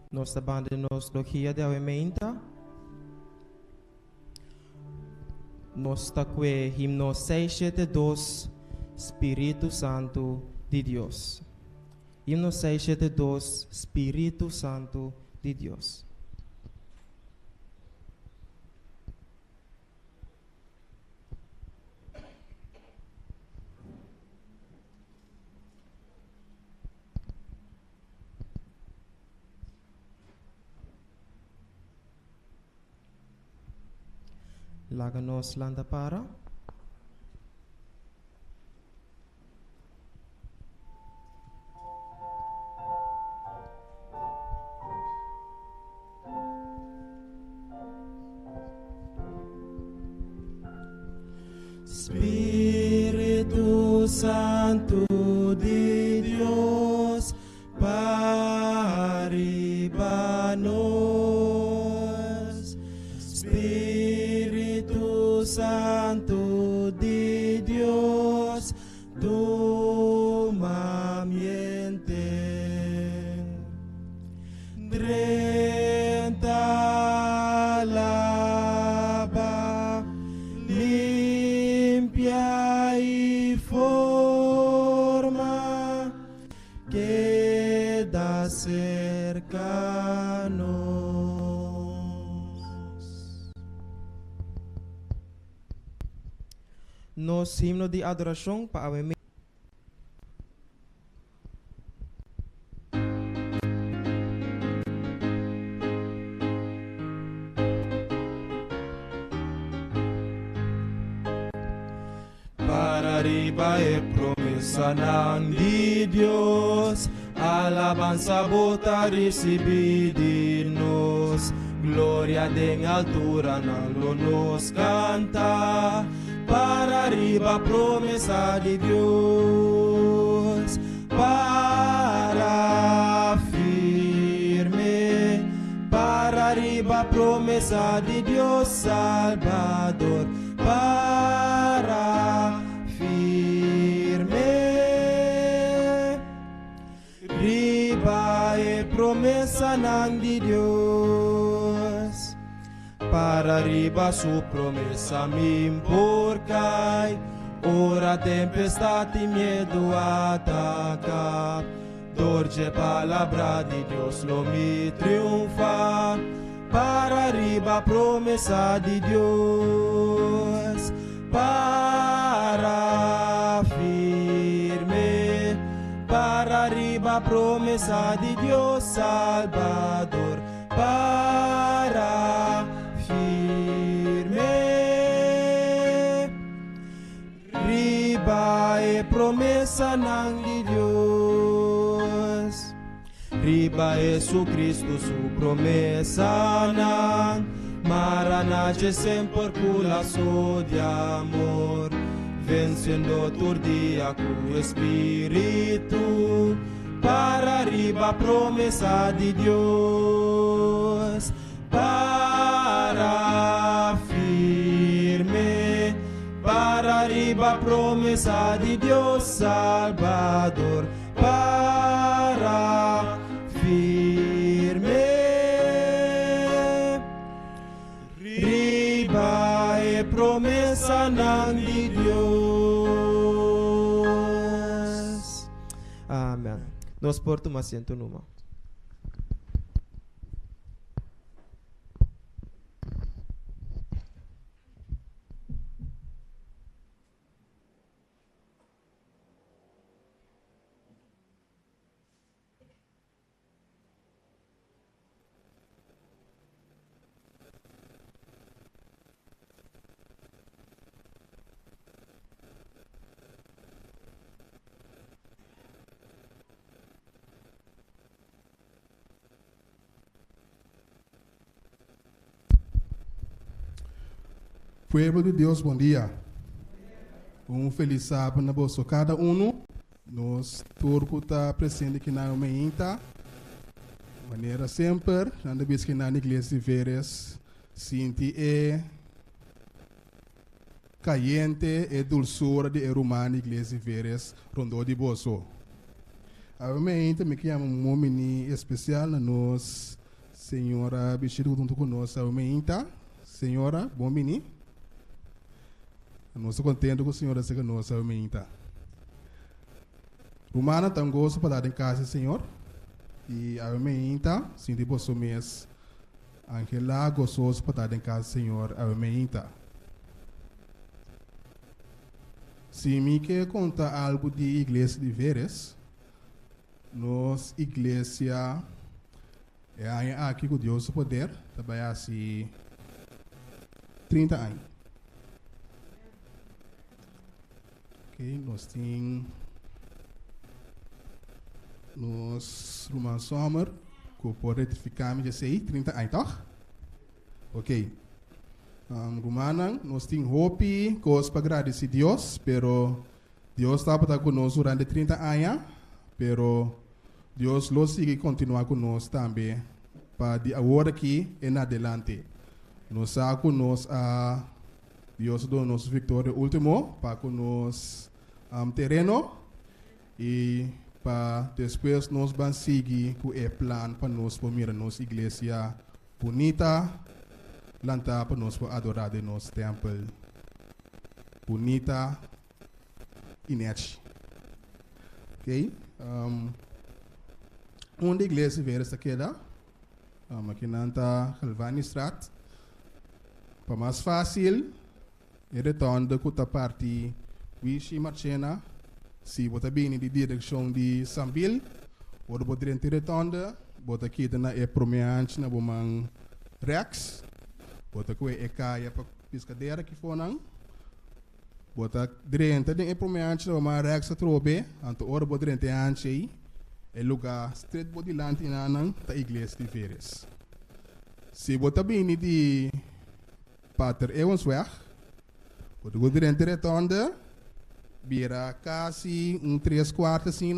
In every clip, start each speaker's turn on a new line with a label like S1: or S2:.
S1: Nossa banda nos logia de aumenta. Nós está com o himno 672, Espírito Santo de Deus. Himno 672, Espírito Santo de Deus. Laga-nos landa para.
S2: Espírito Santo de Deus, pariba nós. Espírito Santo de Deus, toma miente. Drenta lava, limpia y forma, queda cercano.
S1: Nos himno de adoração para o
S2: Para arriba é promessa não de Deus, alabança bota receber de nós, glória em altura não nos canta. Para arriba promessa de Deus, para firme, para arriba promessa de Deus Salvador, para firme, riba é promessa não de Deus. Para arriba su promessa me imporcai, ora tempestade e medo ataca, dolce palavra de Deus lo me triunfa. Para arriba promessa de Deus, para firme, para arriba promesa de Dios Salvador, para firme, riba e promesa nang de Dios, riba Jesucristo su promesa nang, Maranace sempre culazo de amor, venciendo tu día con espíritu, para arriba promesa de Dios, para firme, para arriba promesa de Dios Salvador, para firme. Riba e promesa nang de Dios. Amém. Nós porto uma assento numa.
S3: Pueblo de Deus, bom dia. Feliz sábado na bolsa cada Nós turco está presente aqui na Meinta. Maneira sempre, nada vez que na igreja de Veres, sinti caliente e dulçura de romana igreja de Veres, rondou de bolso. A Meinta me chama um homem especial na nós, senhora Bichiru junto conosco, a Meinta. Senhora, bom menino. Nós estamos contentes com a senhora ser nossa aumenta. Romana tem gosto para dar em casa, senhor. E a aumenta, sim, de você mês. Angela gostoso para dar em casa, senhor, a aumenta. Se me quer contar algo de igreja de Veres, nós, igreja, é aqui com Deus o poder, trabalhar assim 30 anos. Ok, nós temos nos Roman Sommer, que pode retificar, me sei, 30 anos, tá? Ok. Romana, nós temos hope, coisas para agradecer a Deus, pero Deus está para conosco durante 30 anos, pero Deus lo sigue continuar conosco também, para de agora aqui em adelante. Nós está conosco a Deus deu nossa vitória último para conosco terreno e para depois nós vamos seguir com o plano para nós formar nossa igreja bonita, lançar para nós adorar de nosso templo bonita e net. Ok? Onde a igreja vê esta queda? Aqui na Calvani Strat. Para mais fácil, e retorno com a parte Wishi Marchena, se você bem de direção de Sambil, ou você retorno, você aqui na promeante na bomang Rex, você com a caia para piscadeira que for não, você direito de promeante na bomang Rex a trobe, anto ora você direito anche é lugar street body lantina nang ta igreja de Veres. Se você bem de Pater Evansweg, quando o direito retorna, vira quase 3/4 assim,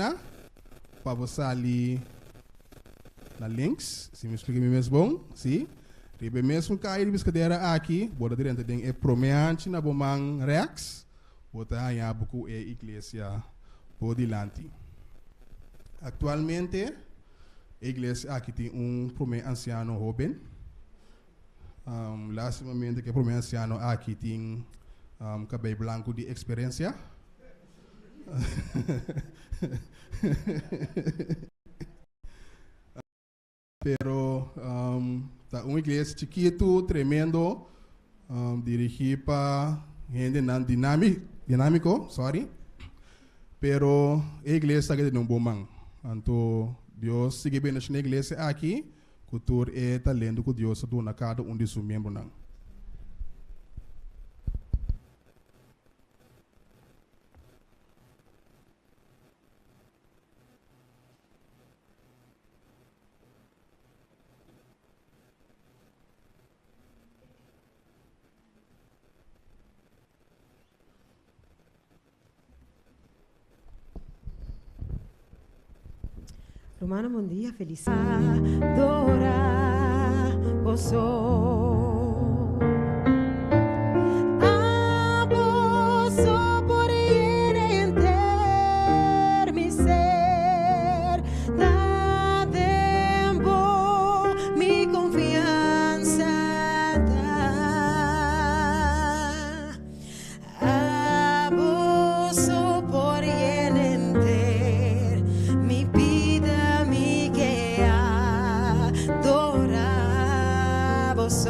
S3: para você ali na links, se me explica mesmo bom, sim? Ribe mesmo cair de biscadeira aqui, bota direito tem é promeante na bomang Rex, bota aí a buku é igreja bodilante. Atualmente, a igreja aqui tem prome anciano jovem. Last momento que prome anciano aqui tem cabelo branco de experiência. Pero tá uma igreja chiquito, tremendo, dirigida para gente nan dinámico, sorry. Pero a iglesia que tem um bom man. Então, Deus sigue bem na igreja aqui, cultura e talento que Deus dá na cada um de seus membros nan.
S4: Romano, bom dia, felicidade. Adora, gozou. Abuso por enter mi ser. Da tempo mi confianza. Abuso por enter mi vida, mi que adora vos.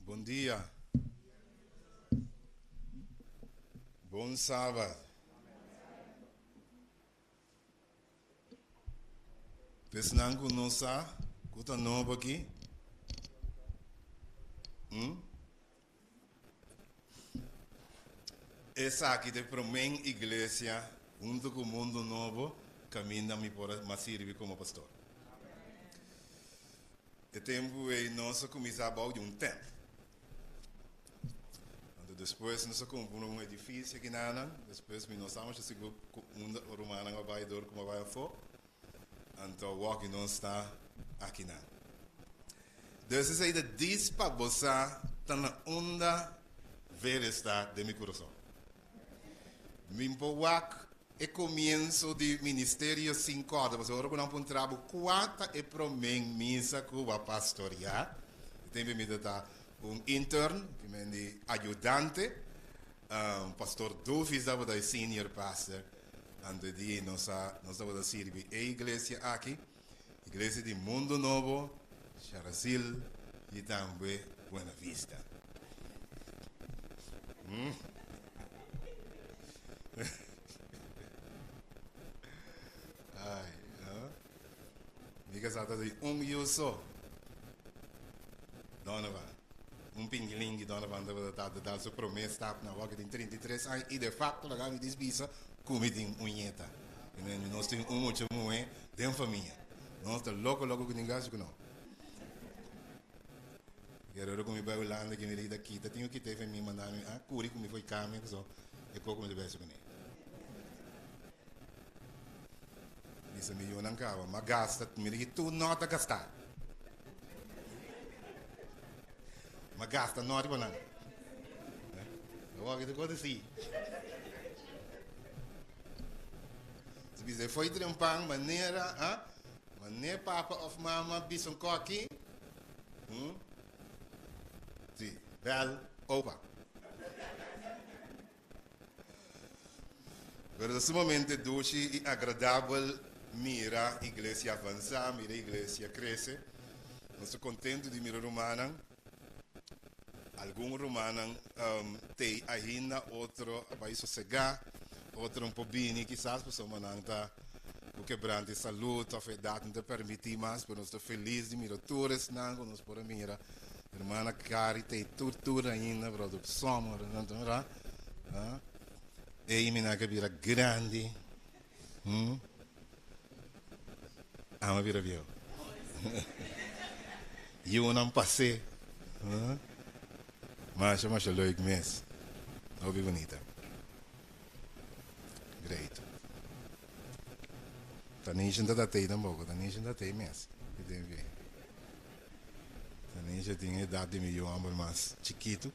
S5: Bom dia. Bom sábado. Pessoal que não sabe, que está novo aqui. Essa aqui é para mim igreja, junto com o mundo novo, caminha me para servir como pastor. O tempo é nós começar a de um tempo. Depois nós compramos um edifício aqui na Ana, depois nós estamos seguros que o romano vai dar como vai for. Então o que nós está aqui na. Deus é ainda diz para você tá na onda ver está de meu coração. Mimpoak é começo de ministério 5 horas, você ora com um trabalho 4 e para mim missa que vai pastorear. Tem me dar intern, que é ajudante, pastor Dufis, da senior pastor, antes de nós vamos servir a igreja aqui, igreja de Mundo Novo, Charasil e também Buena Vista. Ai, mica sata di io so, Donovan. Pinguim de Donovan da sua promessa na vaga de 33 anos e de fato lá me desbisa como tem unheta. Nós temos muito muito de família. Nós estamos logo com ninguém que não. Quero como vai Holanda que me liga aqui, tenho que ter me mandar a curi como foi caminho só e como de vez com ele. Isa milyon ang kawa. Magastat. Mirigi tu nota gastar. Magasta nota ba lang? Huwag ito ko na si. Sabi sa foi triumpang manera, ha? Maneer papa of mama bisong koki. Si, bel, opa. Pero nesse momento, doce e agradável, mira a igreja avançar, mira a igreja crescer. Nós estamos contentes de mirar romanan. Alguns romanan tem ainda, outro vai sossegar, outro um pouquinho, quizás, por uma nanta, o quebrante saúde, a fedade não te permite mais, mas nós estamos felizes de mirar todos, não, nós podemos mirar. Irmã Cari tem tudo ainda, brother, somos, não, e mina que vira grande. Ama vira viu. E eu não passei. Mas leuk mes. Ouvi bonita. Great. Tanisha da tei também, tanisha da tei mes. Tanisha tinha idade de meu amor mais chiquito.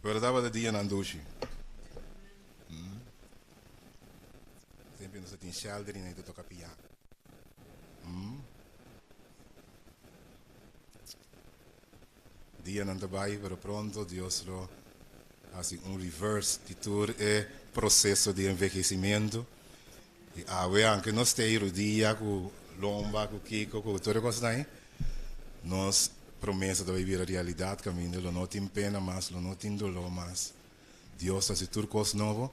S5: Verdade dia na doce. Sempre nós temos shelter e nem te toca piar. Dia não trabalha, pero pronto Deus lo hace reverse de todo o processo de envelhecimento. E anche nós temos o dia com lomba, com kiko, com toda coisa aí. Nós promessa de viver a realidade, caminho, não tem pena mais, não tem dolor mais. Deus hace tudo coisa nova.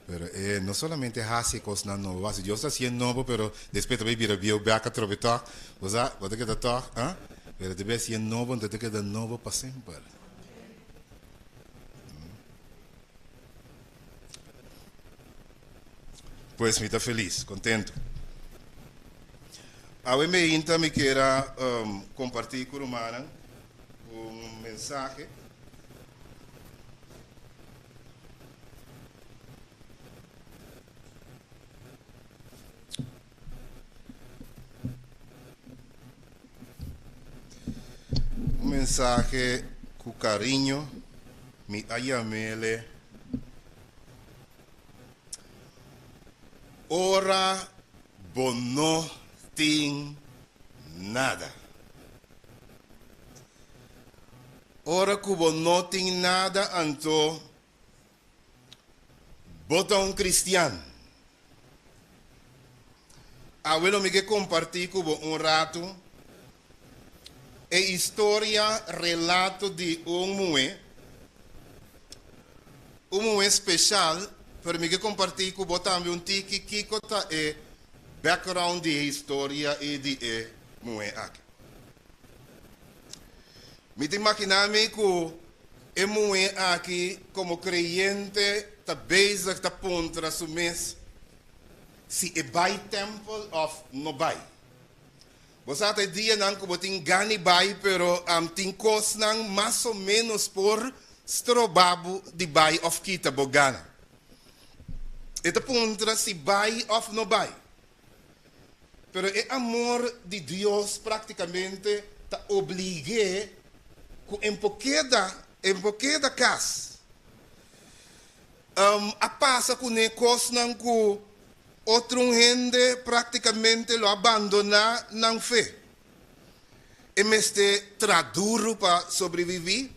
S5: Pero não somente hace coisa nova, Deus hace novo, pero depois também vira bio beca trovetar, você vai ter que dar, pero deve ser novo, tem que dar novo para sempre. Pois me está feliz, contento. Hoy me quiera compartir con Romana un mensaje. Un mensaje con cariño, mi ayamele. Ora bono ting nada. Ora cubo no ting nada anto bota un cristiano. Abuelo me que compartir cubo un rato e historia relato de un mue special per me che compartir cubo también un tiki kikota e background di storia e di mue aqui. Mi ti immaginami que e mue aqui como creyente ta bezig ta puntra su mes si e bai temple of no bai. Você dia não como tem gani bai pero tem cos não mais ou menos por strobabu di bai of kita bogana. E ta puntra si bai of no bai. Pero el amor de Dios prácticamente te obliga en poqueda casa a pasar con cosas que otra gente prácticamente lo abandona en fe. E me este traduro para sobrevivir.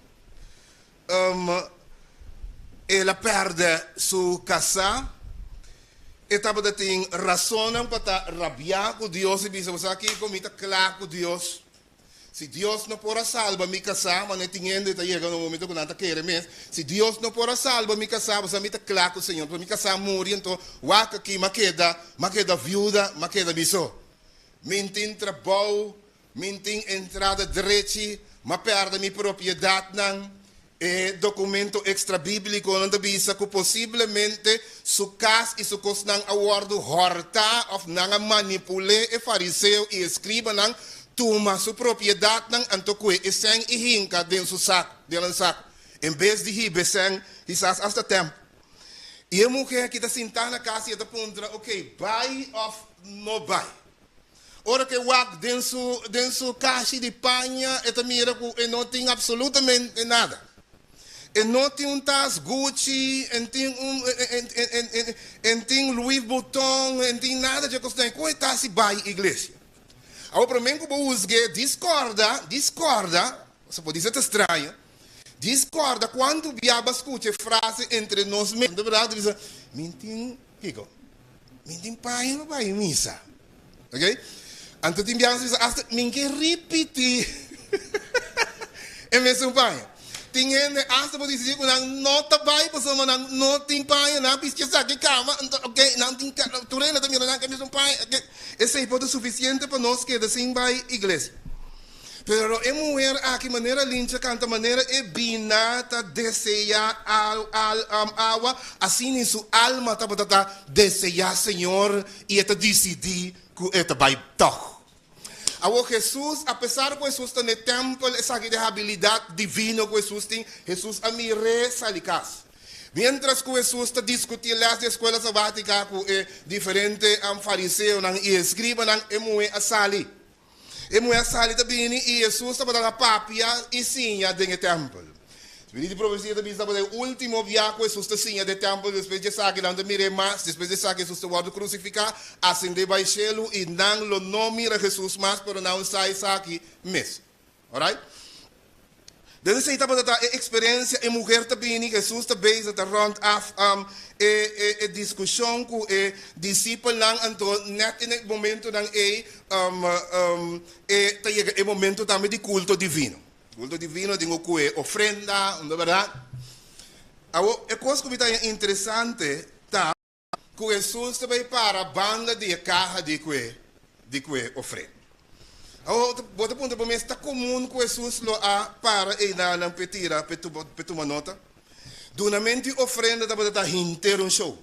S5: Ela perde su casa. Etapa de tem razão para rabiar com Deus e dizer, você aqui comigo claro com Deus. Se Deus não pode salvar me casar, mas não entendo, está chegando um momento que não está querendo mesmo. Se Deus não pode salvar me casar, você está claro com o Senhor. Para me casar morrer, então, waka aqui, ma queda viúva, ma queda miso. Mentin trabalho, mentin entrada direita, ma perde minha propriedade não. E documento extra bíblico não bisa que possivelmente su cas e su cos nang awardo horta of nang manipule e fariseu e escriba nang tuma su propriedade nang antoque e sen e hinka den su saco, den saco. Em vez de hibe sen, quizás hasta tempo. E a mulher que está sentada na casa e está perguntando, ok, buy ou não buy? Ora que o dentro caixa de panha, e mira que não tem absolutamente nada. E não tem tas Gucci, e tem Louis Vuitton, e tem nada de coisa. Como está se buy igreja? Agora, para mim, que eu usei, discorda, você pode dizer estranho, discorda quando o diabo escuta a frase entre nós mesmos. De verdade, diz, mintim pai, não vai em missa. Ok? Então, tem diabo diz, ninguém repetir. É mesmo pai. Tem gente, hasta pode dizer que não está pai, mas não tem pai, não precisa que calma, ok? Não tem tu reina também, não é mesmo pai. Esse é o suficiente para nós que assim vai igreja. Pero a mulher aqui maneira linda canta maneira é bina tá desejar água assim em sua alma tá desejar Senhor e está decidir que está vai tocar. Agora Jesus, apesar que Jesus está no templo, essa habilidade divina que Jesus tem, Jesus a mire salicas. Mientras que Jesus está discutindo las escolas sabáticas com diferentes fariseus e escribas e mulher a sali. E mulher sali também e Jesus está para a papia e sinha dentro do templo. Espírito de profecia também está para o último dia que Jesus está sinha do templo, depois de sair não mire mais, depois de sair Jesus está guarda crucificar, ascender para o céu e não mira Jesus mais, para não sair aqui mesmo. Alright? Deve ser a experiência e mulher também, Jesus também está rond a discussão com o discípulo, então, net no momento é momento também de culto divino. Culto divino, tem que ofrenda, não é verdade? A coisa que é interessante, tá? Que Jesus também para a banda de carro de que ofrenda. Bota ponto para mim, está comum que Jesus lo para e na petira, uma nota. Durante a ofrenda, está para inteiro um show.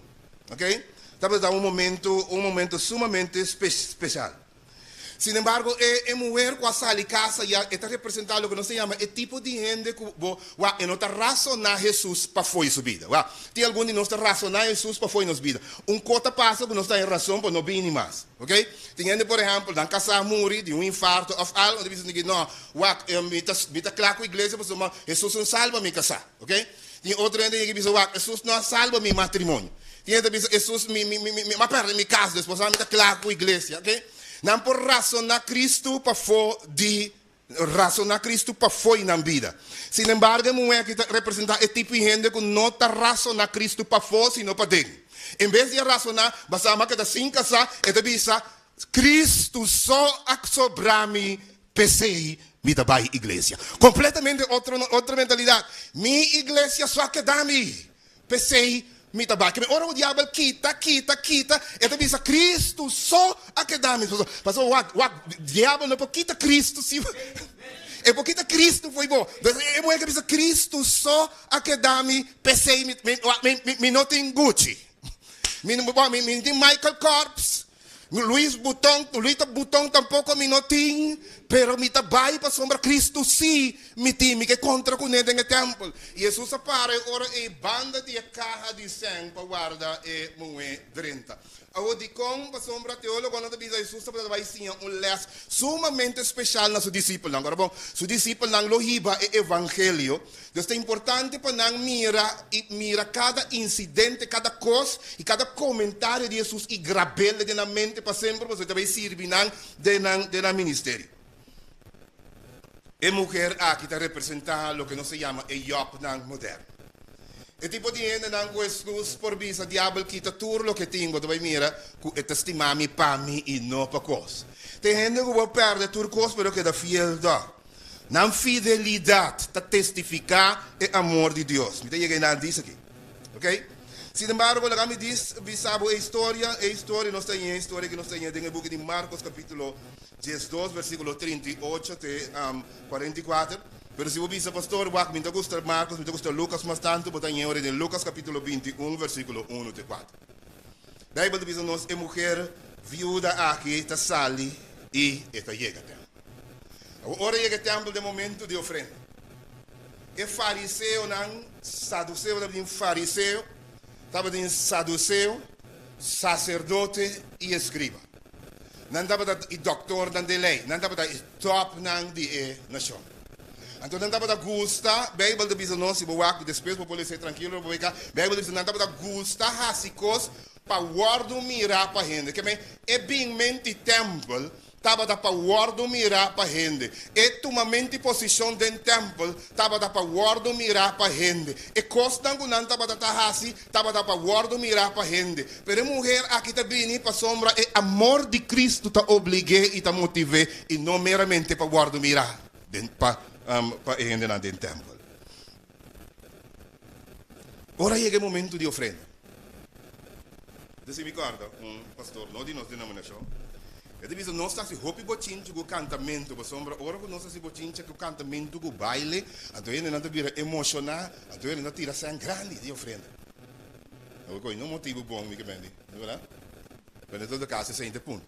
S5: Ok? Está para um momento sumamente especial. Sin embargo, a mulher com a sala de casa está representando o que nós chamamos o tipo de gente que não está razonar Jesus para foi sua vida. Tem algum de nós está razonar Jesus para foi nossa vida. Cota passa que nós está em razão para não vir mais. Ok? Tem gente, por exemplo, na casa morre de infarto ou algo, e diz não, me está claro com a igreja, mas Jesus não salva me casar. Ok? Tem outra gente que diz, Jesus não salva meu matrimônio. Tem gente que diz, Jesus me perde minha casa, depois me está claro com a igreja. Ok? Não por razonar Cristo para foi na vida. Sin embargo, não é que representar esse tipo de gente que não está razonar Cristo para fora, sino para dentro. Em vez de razonar, basta que está sem casar, está dizendo, Cristo só sobre pensei, me dá a igreja. Completamente outra mentalidade. Minha igreja só que dá-me. Pensei, me dá a igreja. Ora o diabo quita. Então diz, Cristo só a que dá-me. Mas o diabo não pode quitar Cristo. É porque Cristo foi bom. É bom que diz, Cristo só a que dá-me. Pensei, me não tem Gucci. Me tem Michael Kors. Louis Vuitton tampouco me não tem, pero me trabalha para sombra Cristo sim, me tem, que contra com ele no templo. E Jesus apare ora e banda de carro de sangue para guardar e moer 30. Ao de com para sombra teólogo quando diz Jesus para vai sim les sumamente especial na seu discípulo. Agora bom, seu discípulo não lo hiba e evangelho. Então é importante para não mira cada incidente, cada coisa e cada comentário de Jesus e grabá-lo na mente para sempre, para também servir no ministério. A mulher aqui está representando o que nós chamamos o yoke moderno. E tipo de gente que Jesus por vista diabo quita tudo o que tenho, tu vai mira, que testimami para mim e não para coisa. Tem gente que vai perder tudo coisa, mas que é fiel da. Não fidelidade, está testificar o amor de Deus. Me tem que dizer aqui. Ok? Sin embargo, lá me diz, sabe a história, nós temos a história que nós temos no livro de Marcos, capítulo 12, versículo 38 até 44. Pero se você pastor, me gusta Marcos, me gusta Lucas mais tanto, mas tem em Lucas, capítulo 21, versículo 1 até 4. Daí, quando diz nós, a mulher viúva aqui, está sali e está chega. Agora chega o tempo de momento de ofrenda. É fariseu, não, saduceu, também fariseu. estava em saduceu, sacerdote e escriba. Não estava o doutor da lei, não estava o top nan de nação. Então não estava gusta, Bíblia diz não se boaco depois para poder ser tranquilo, Bíblia diz não estava gusta hasicos para guardar mirar para gente, que é bem mente templo. Estava para guardar mirar para gente. E tua mente posição dentro do templo estava para guardar mirar para gente. E costa não estava assim, estava para guardar mirar para gente. Pero a mulher aqui está vindo para sombra e amor de Cristo te obriga e te motiva e não meramente para guardar mirar para gente dentro do templo. Ora chega o momento de oferenda. Você me acorda, pastor, não de nossa denominação. Eu digo, nós estamos roupa botinho com o cantamento, por sombra, ora que nós estamos botinho com o cantamento, com o baile, então ele não vira emocionar, então ele não tira sangue grande de oferenda. Eu não é motivo bom, me compreende, não é verdade? Mas em todo caso, 60 pontos.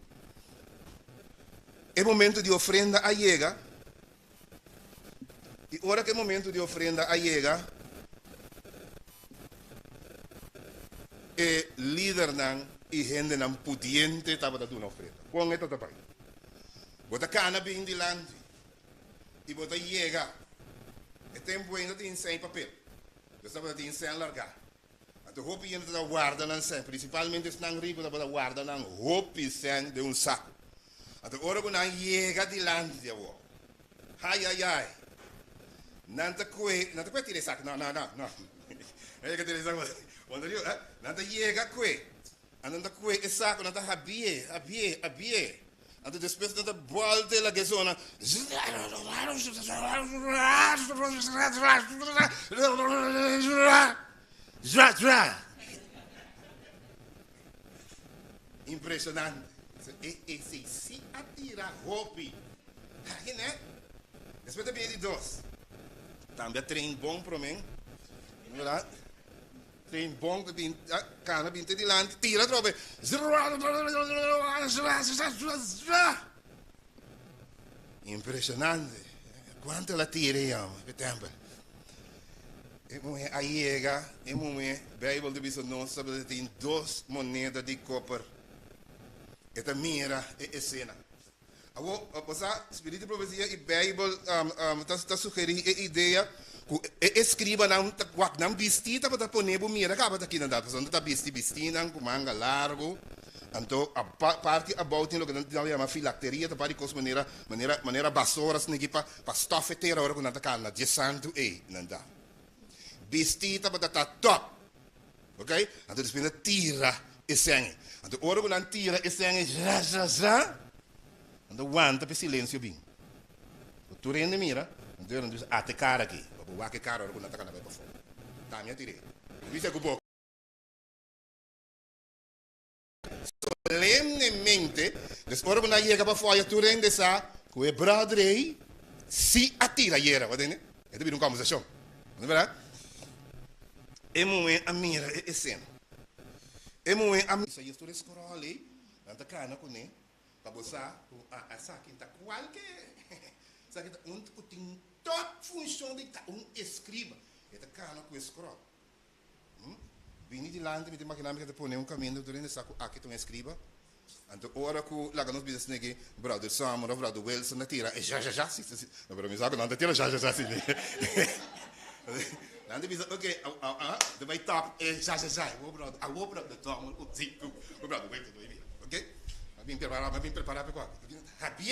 S5: É momento de oferenda a chega, e ora que é momento de oferenda a chega, e líder não, e gente não pudiente estava dando uma oferenda. Com esta tapai. Bota cana bem de lante. E bota chega. E tempo ainda tem sem papel. Eu estava tem sem largar. Então roupa ainda está guarda não sem. Principalmente se não rico está guarda não roupa sem de saco. Então ora quando chega de lante de avó. Ai. Não te tirar saco. Não. É que tirar saco. Quando eu não te chega que andando com esse saco, não está abie. Então depois não está volta lá que zona. Impressionante. E se atira roupa. Aqui, né? Depois também de dois. Também trem bom para mim. Verdade? Tem bom que cana binte de lante, tira trope. Impressionante. Quanto la tiriamo, che tempo. E aí chega, e momento, Bíblia de bispo não sabe tem 2 moedas de copper. E ta mira e cena. A Espírito de Profecia e Bíblia está sugerindo a ideia escriba não vestida para pôr mira acaba daqui não dá pessoa não está vestida com manga largo então a parte about lo que não chama filacteria da parte cos maneira vassoura se para stofeteira hora quando está calma de santo não dá vestida para estar top ok então depois tira e sangue então hora quando tira e sangue já então aguenta para silêncio bem tu rende mira então não diz até cara aqui o que caro quando está na beba fora. Tá, minha tirei. Viste que o pouco. Solenemente, depois quando chega para fora, tu rende essa, que o brother se atira iera, va bene? E devi uma conversação. Não é verdade? E momento a mira é cena. E momento a mira, isso aí estou escorrendo ali, na cana com ele, para você, a saque está qualquer, saque está tem toda função de escriba. Eta cana com escroto. Vini de lá, me imaginar que põe caminho durante essa aqui tem escriba. Então ora que lá nos business negi, brother Sam, brother Wilson na tira, e já, sim. Não para mim sabe não tira já sim. Lá diz, ok, the way top e já. O brother Tom, o zico, o brother wait do ele, ok? Vim preparar para qual? Happy.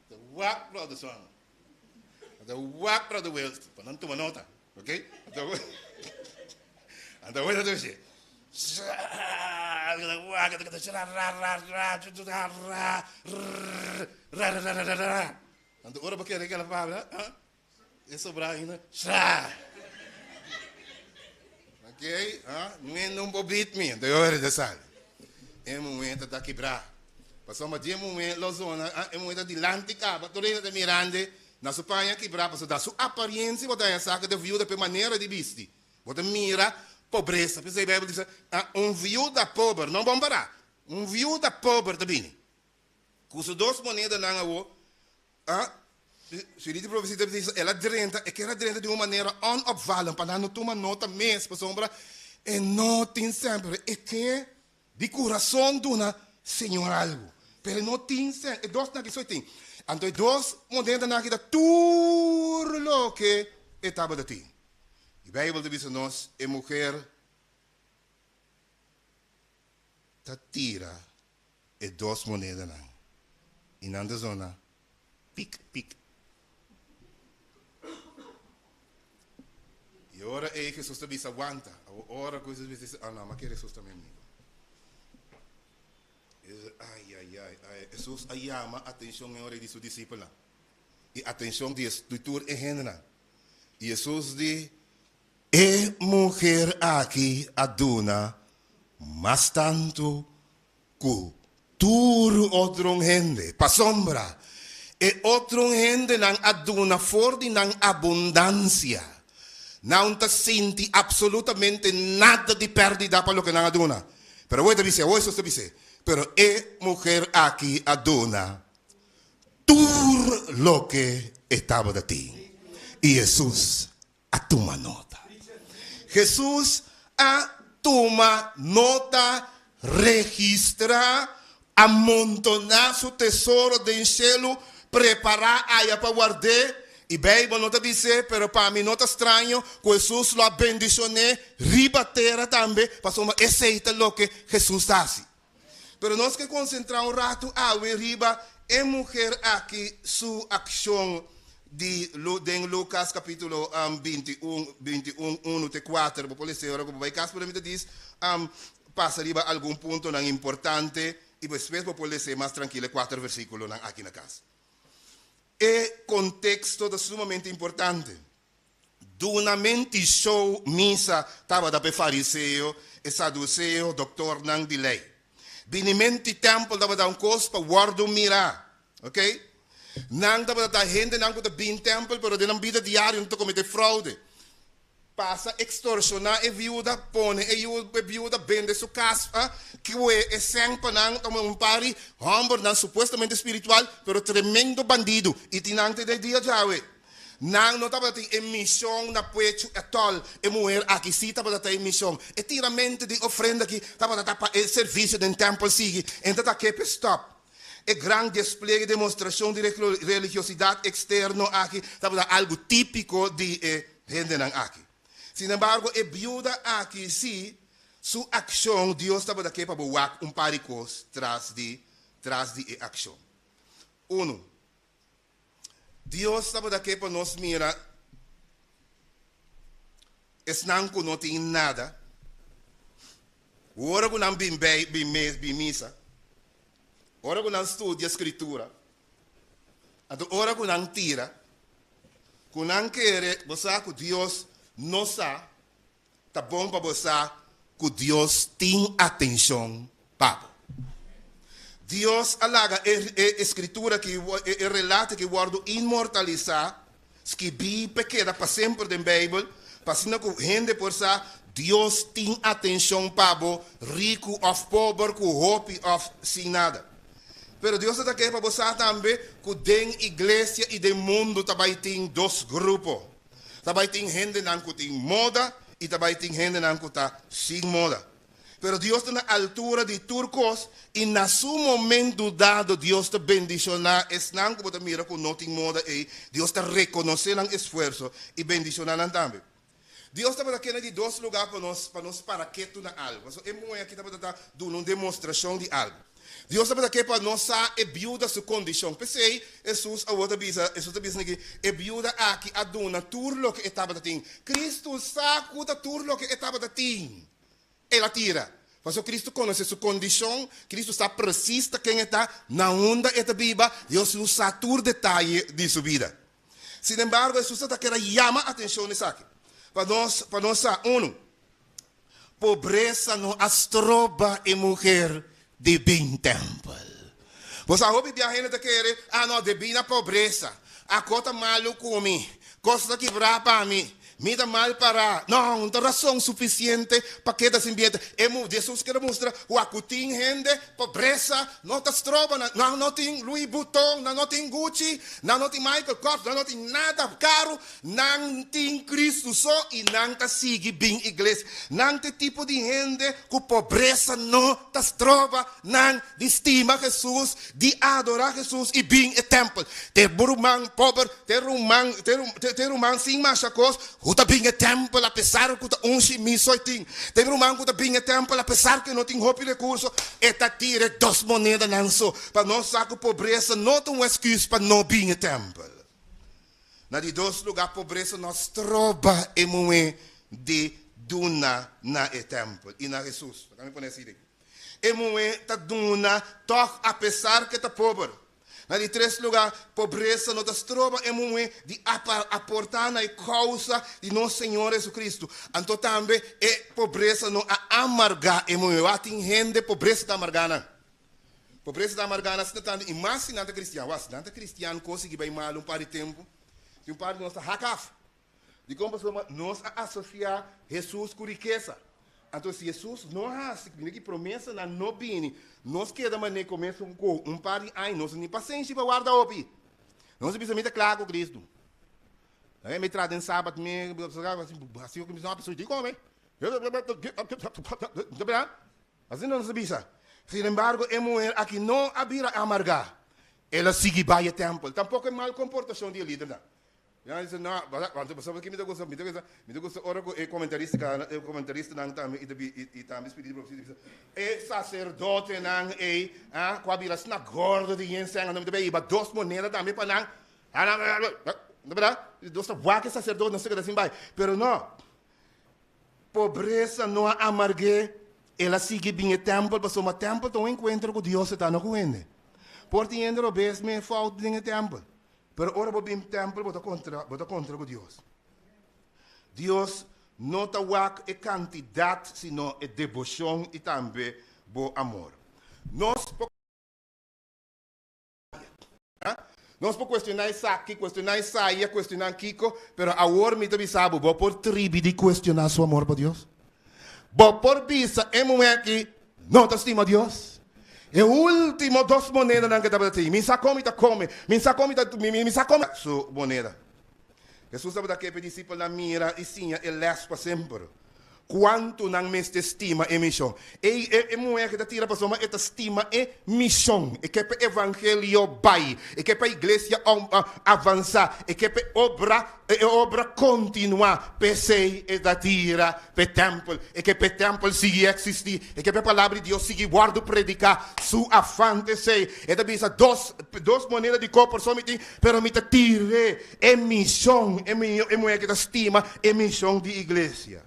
S5: The walk brother Sam. The walk brother Wilson, para não tomar nota, ok? Então olha do jeito. Então ora porque aquela palavra, é sobrar ainda. Ok? Não bobit me, então olha dessa. É momento da quebrar. Passou uma dia momento lá zona, é momento de lântica, para toda a mirande, na sua panha quebrar, para da sua aparência, botar essa saca de viúva de maneira de vestir. Botar mira pobreza. Porque a Bíblia diz, viúva pobre, não vamos parar. Viúva pobre também. Com as 2 moedas na rua, se ele profecia diz, ela drenta, é que ela drenta de uma maneira onopvalente, para não tomar nota mesmo, para sombra, E não tem sempre. E que de coração de uma Senhor algo. Pero não tem sempre. E dois na que só tem. Então, dois momentos na que dá tudo o que estava de ti. A Bíblia diz a nós, a mulher tira e dois moedas na. E na zona, pic. E ora é que Jesus também se aguanta. Ora coisas vezes, não, mas que Jesus também me. Ai. Jesus chama a atenção de seus discípulos. E a atenção de tudo é gênero. E Jesus diz, e mulher aqui aduna, mas tanto que tudo outro gente, pa sombra, e outro gente não aduna for de não abundância. Não te senti absolutamente nada de perdida para o que não aduna. Pero voy a decir, pero é mulher aqui aduna tudo lo que estava de ti. E Jesus a toma nota. Jesus a toma nota, registra, amontonar seu tesouro do céu, preparar aí para guardar. E Bíblia não te diz, pero para mim não está estranho, que Jesus lo bendicionou, ribatera também, para somar aceita o que Jesus faz. Pero nós que concentrar rato, riba, é mulher aqui, sua ação de Lucas capítulo 21, 1-4, para poder ser, vai caso para mim diz, passa riba algum ponto não importante, e depois para poder ser mais tranquilo, 4 versículos aqui na casa. É contexto é sumamente importante. Durante o show, missa, estava da fariseu e saduceu, doutor não de lei. Binimenti templo estava da coisa para guardar mirar, ok? Não estava da gente, não estava bem templo, mas de uma vida diária, não cometer fraude. Passa extorsionar a viúva, põe a viúva vende sua casa, que é sempre não pari, homem não supostamente espiritual, mas tremendo bandido, e tinante de dia já não estava tendo emissão na pecho e tol, e mulher aqui sim estava tendo emissão, e tiramento de ofrenda aqui estava tendo para o serviço do templo sigue, então está aqui stop. E grande despliegue de demonstração de religiosidade externa aqui estava algo típico de gente aqui. Sin embargo, a viúva aqui, sim, sua ação, Deus estava daqui para boar par de coisas traz de ação. Deus estava daqui para nos mirar, não não tem nada, ora que não bem missa, ora que não estuda a escritura, ora que não tira, que não quer, você que Deus não sabe, tá bom para você que Deus tem atenção para. Deus alaga a escritura que é relato que guarda imortalizar, que bi pequena para sempre da Bíblia, para sinal que gente por sa Deus tem atenção para rico ou pobre, com hope ou sem nada. Pero Deus está aqui para você também que dentro da igreja e do mundo também tem dois grupos. Também tem gente que tem moda e também tem gente que está sem moda. Pero Deus está na altura de turcos e na seu momento dado Deus está bendicionando. É não que você mira que não tem moda e Deus está reconhecendo o esforço e bendicionando também. Deus está aqui em dois lugares para nós para que tu na algo. É muito aqui está dando uma demonstração de algo. Deus está aqui para nós a viúva sua condição. Pensei, Jesus a outra vez que a viúva aqui a dona tudo que estava da ting. Cristo sabe tudo que estava da ting. Ela tira. Mas o Cristo conhece sua condição, Cristo sabe precisa quem está na onda esta Bíblia, Deus usa todo detalhe de sua vida. Sin embargo, Jesus está querendo chamar a atenção nisso aqui. Para nós, pobreza não astroba e mulher de bem tempo. Você ouve a gente querer, não, de bem na pobreza, a cota maluco comigo, costa quebrar para mim, Mida mal para. Não, tem razão suficiente para que das ambiente. Jesus quer mostrar o acutim rende, pobreza, não está trova, não tem Louis Vuitton, não tem Gucci, não tem Michael Kors, não tem nada caro, não tem Cristo só e não está sigue bem igreja. Não tem tipo de rende que pobreza não está trova, não de estima Jesus, de adorar Jesus e bem o templo. Ter burumang pobre, ter rumang sim machacos, kuta bem o templo, apesar que kuta unsi misoiting. Ter rumang kuta bem o templo, apesar que não tem roupa e recurso, eta tira 2 moedas não só, para não sacar pobreza, não tem uma excusa para não bem o templo. Na de 2 lugares pobreza nós trova e moe de duna na e templo e na Jesus. Vamos pôr essa ideia. E moe ta duna, toch apesar que ta pobre. Na de 3 lugar, pobreza não das trova e moe de aportar na causa de nosso Senhor Jesus Cristo. Então também é pobreza não a amargar e moe. O atingende pobreza da amargana. Pobreza da amargana se não e mais se não é cristiano. Se não é cristiano consegue bem mal par de tempo. Se par de nós hakaf. De como nós associar Jesus com riqueza. Então, se Jesus não há que promessa na nobini, nós queremos maneira começa par de anos, nós nem paciência para guardar opi. Nós precisamos claro com Cristo. Aí me trazem sábado, assim eu comecei uma pessoa de comer. Assim não se precisa. Sin embargo, a mulher aqui não abira amargar. Ela sigue vai ao templo. Tampouco é mal comportação de líder, não. Ja, is na, want we hebben kimi dogo ora ko comentarista nang tami i tami spirito profetica. E sacerdote nang qua bilas na gordo di ensang no be iba 2 moedas tami pa nang. Verdade? Dos vaca sacerdote não sei que assim vai. Pero não. Pobreza não amargue. Ela sigue bem o templo, passou uma templo, então encontro com Deus está no coende. Por tiender o bes me falta em templo. Pero ora vou bem templo, bota contra com Deus. Deus não está wak e quantidade, sino e devoção e também bo amor. Nós podemos questionar Isaac, questionar Isaías, questionar Kiko, pero agora me também sabe, vou por tribo de questionar seu amor por Deus. Vou por visa, é mulher que não te estima Deus. E último 2 moedas não que estava assim. Me sacou, sua moneda. Jesus estava daquele discípulo na mira e sim, ele leva para sempre. Quanto não me estima e missão. E mulher que tira para soma, esta estima e missão. E que para o evangelho vai. E que para a igreja avançar. E que para obra continuar. Pensei e da tira para o templo. E que para o templo siga existir. E que para a palavra de Deus siga guardo predicar. Su afã de sei. E da bisa 2 moedas de copo só me tem. Pero me tire e missão. E mulher que estima e missão de igreja.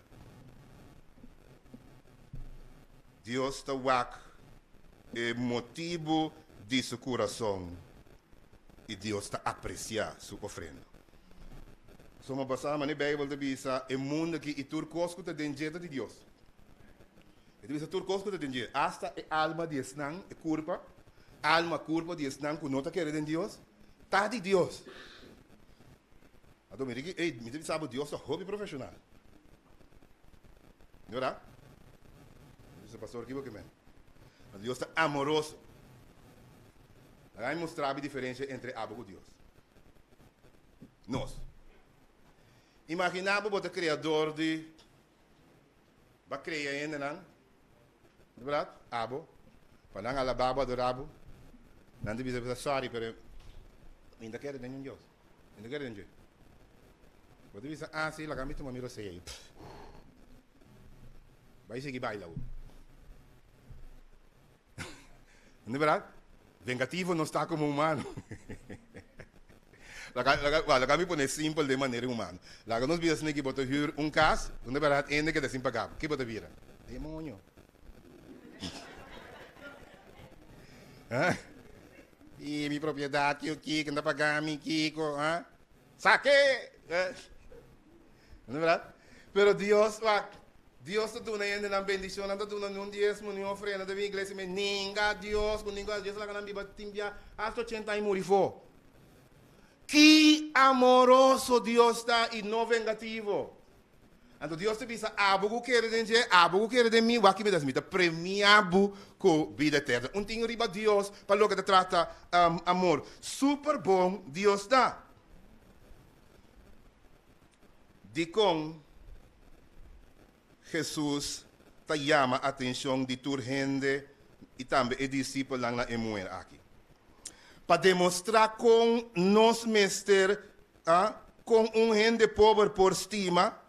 S5: Deus está wak é motivo de seu coração e Deus está apreciar sua oferenda. Somos passando na Bíblia de bisa é mundo que e turcos que tem jeito de Deus. E de bisa turcos que tem jeito. Hasta a alma de esnang é curva, alma curva de esnang que não está querendo Deus, tá de Deus. Então me diga, me sabe Deus é hobby profissional. Não é? O pastor aqui, porque Deus está amoroso. Vai mostrar a diferença entre abo e Deus. Nós. Imaginava o criador de. Vai criar ainda, não? De verdade? Abo. Para não alababa do rabo. Não devia dizer, sorry, mas ainda quero nenhum Deus. Ainda quero nenhum. Você diz, sim, lá camisa uma mira sei. Vai seguir baila. Não é verdade? Vengativo não está como humano. Lá kami põe simples de maneira humana. Lá nós vimos que botar caso, não é verdade? Ainda que é assim pagar. Que botar vira? Demônio. E minha propriedade, que anda pagar me Kiko, saque. Não é verdade? Pero Deus, Deus está dando ainda na bendição, está dando um dízimo, uma ofrenda da minha igreja, mas ninguém Deus, lá que não viva timbia, hasta 80 anos morrer. Que amoroso Deus está e não vengativo. Então Deus te diz, abu quer dizer, abu quer de mim, o que me das mita premiado com vida eterna. Um tinho riba Deus para lo que te trata amor. Super bom Deus dá. De com Jesus te chama a atenção de tua gente e também é discípulo lá na emuer aqui. Para demonstrar com nós mestre, com gente pobre por estima,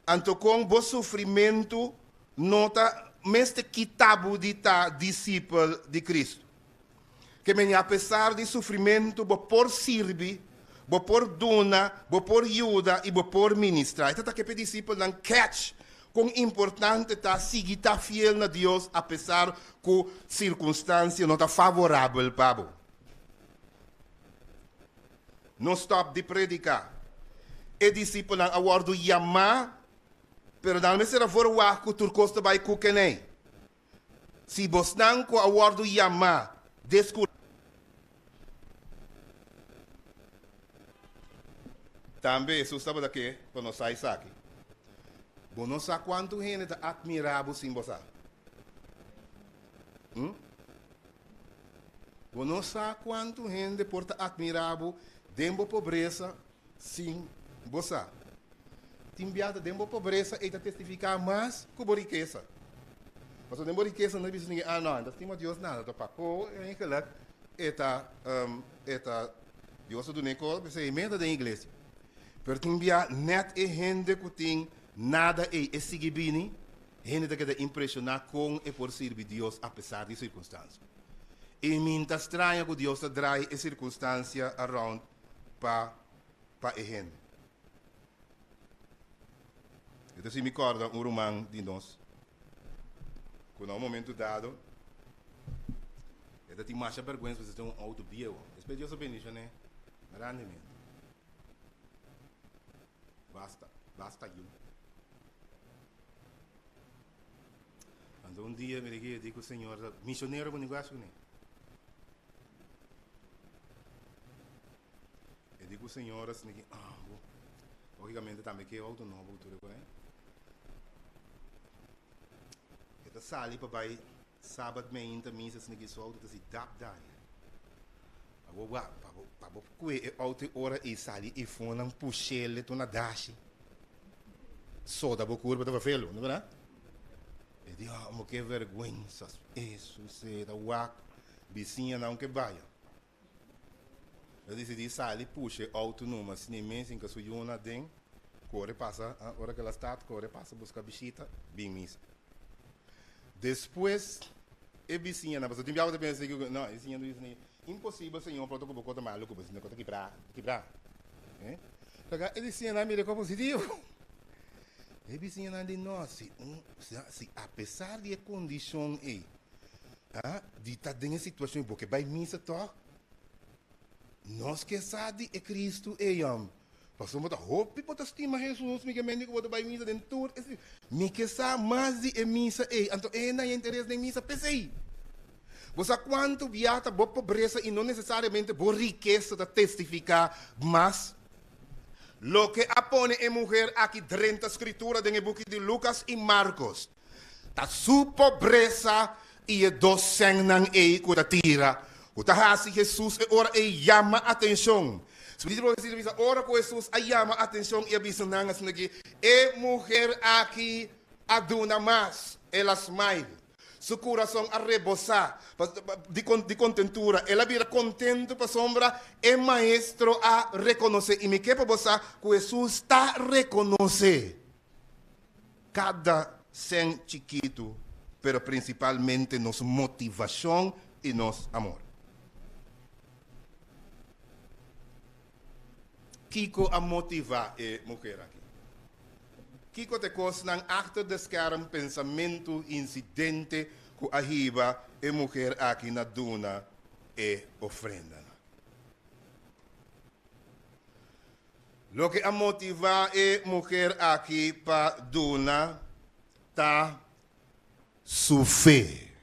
S5: anto com o sofrimento, nota mestre quitabo de ta discípulo de Cristo. Que apesar de sofrimento, vou por servir, vou por dona, vou por ajuda e vou por ministrar. Então, que o discípulo não catch com importante tá seguir tá fiel na Deus, apesar que circunstância não está favorável para você. Não stop de predicar. E discípulo não awardo chamar, pero não me será for o arco turcosta vai cuquenei. Se você não awardo chamar, desculpa. Também, isso estava daqui, quando sai aqui. Você não sabe quanto gente está admirável sem você. Você não sabe quanto gente porta admirável dentro da pobreza sem você. Timbiata dentro da pobreza e testificar mais que a riqueza. Mas dentro da riqueza não é ninguém, não, não tem Deus nada, tá paco, é ingelak, Deus do Nicol, você é emenda da igreja. Pero timbia net e gente que tem nada e seguir bem, gente que te impressionar com e por servir Deus apesar de circunstâncias. E minta estranha que Deus te trai e circunstância around para a gente. Então se me acorda irmão de nós, que no momento dado, ele tem mais vergonha de ter um auto bio. Espero Deus bendiga, né? Grandemente. Basta eu. Então um dia me liguei e digo, Senhor, missionário com negócio, né? Eu digo, Senhor, assim, logicamente também que é auto novo, tudo bem? Então sali para vai sábado me inta missa assim que só auto assim dap daí. Agora para que auto hora e sali e fona puxele tu na dashi. Só da boa curva da felo, não é verdade? Eu digo, que vergonha, isso, você da uac, vizinha não que vai. Eu decidi sair, puxa, autonoma, cinema, sem que sou na den, corre, passa, a hora que ela está, corre, passa, busca a bichita, bem missa. Depois, a vizinha, não, você tem que pensar que, não, a vizinha não diz, impossível, senhor, para tocar o coto maluco, você não consegue quebrar. A vizinha não me recomenda positivo. A vizinha não diz, não, se apesar de a condição de estar dentro situação, porque vai missa, tá? Nós que sabe é Cristo e am. Passou muita roupa para estimar Jesus, me que mendigo vou dar missa dentro. Me que sabe mais de missa e então não é interesse em missa pensei. Você quanto viata boa pobreza e não necessariamente boa riqueza de testificar, mas lo que apone a mulher aqui dentro da escritura do livro de Lucas e Marcos, da sua pobreza e a docena e que tira. O tahasi Jesus ora e chama atenção. Se você diz ora com Jesus e chama atenção e avisa nangas nagi e mulher aqui aduna mais ela smile. Seu coração a rebosar de contentura. Ela vira contento para sombra e maestro a reconhecer. E me quer para você que Jesus está a reconhecer cada sem chiquito, pero principalmente nossa motivação e nosso amor. Kiko a motivar a mulher aqui. Kiko te costa achter de scherm pensamento incidente que arriba a mulher aqui na duna e ofrenda. Lo que a motivar a mulher aqui para duna tá sua fé.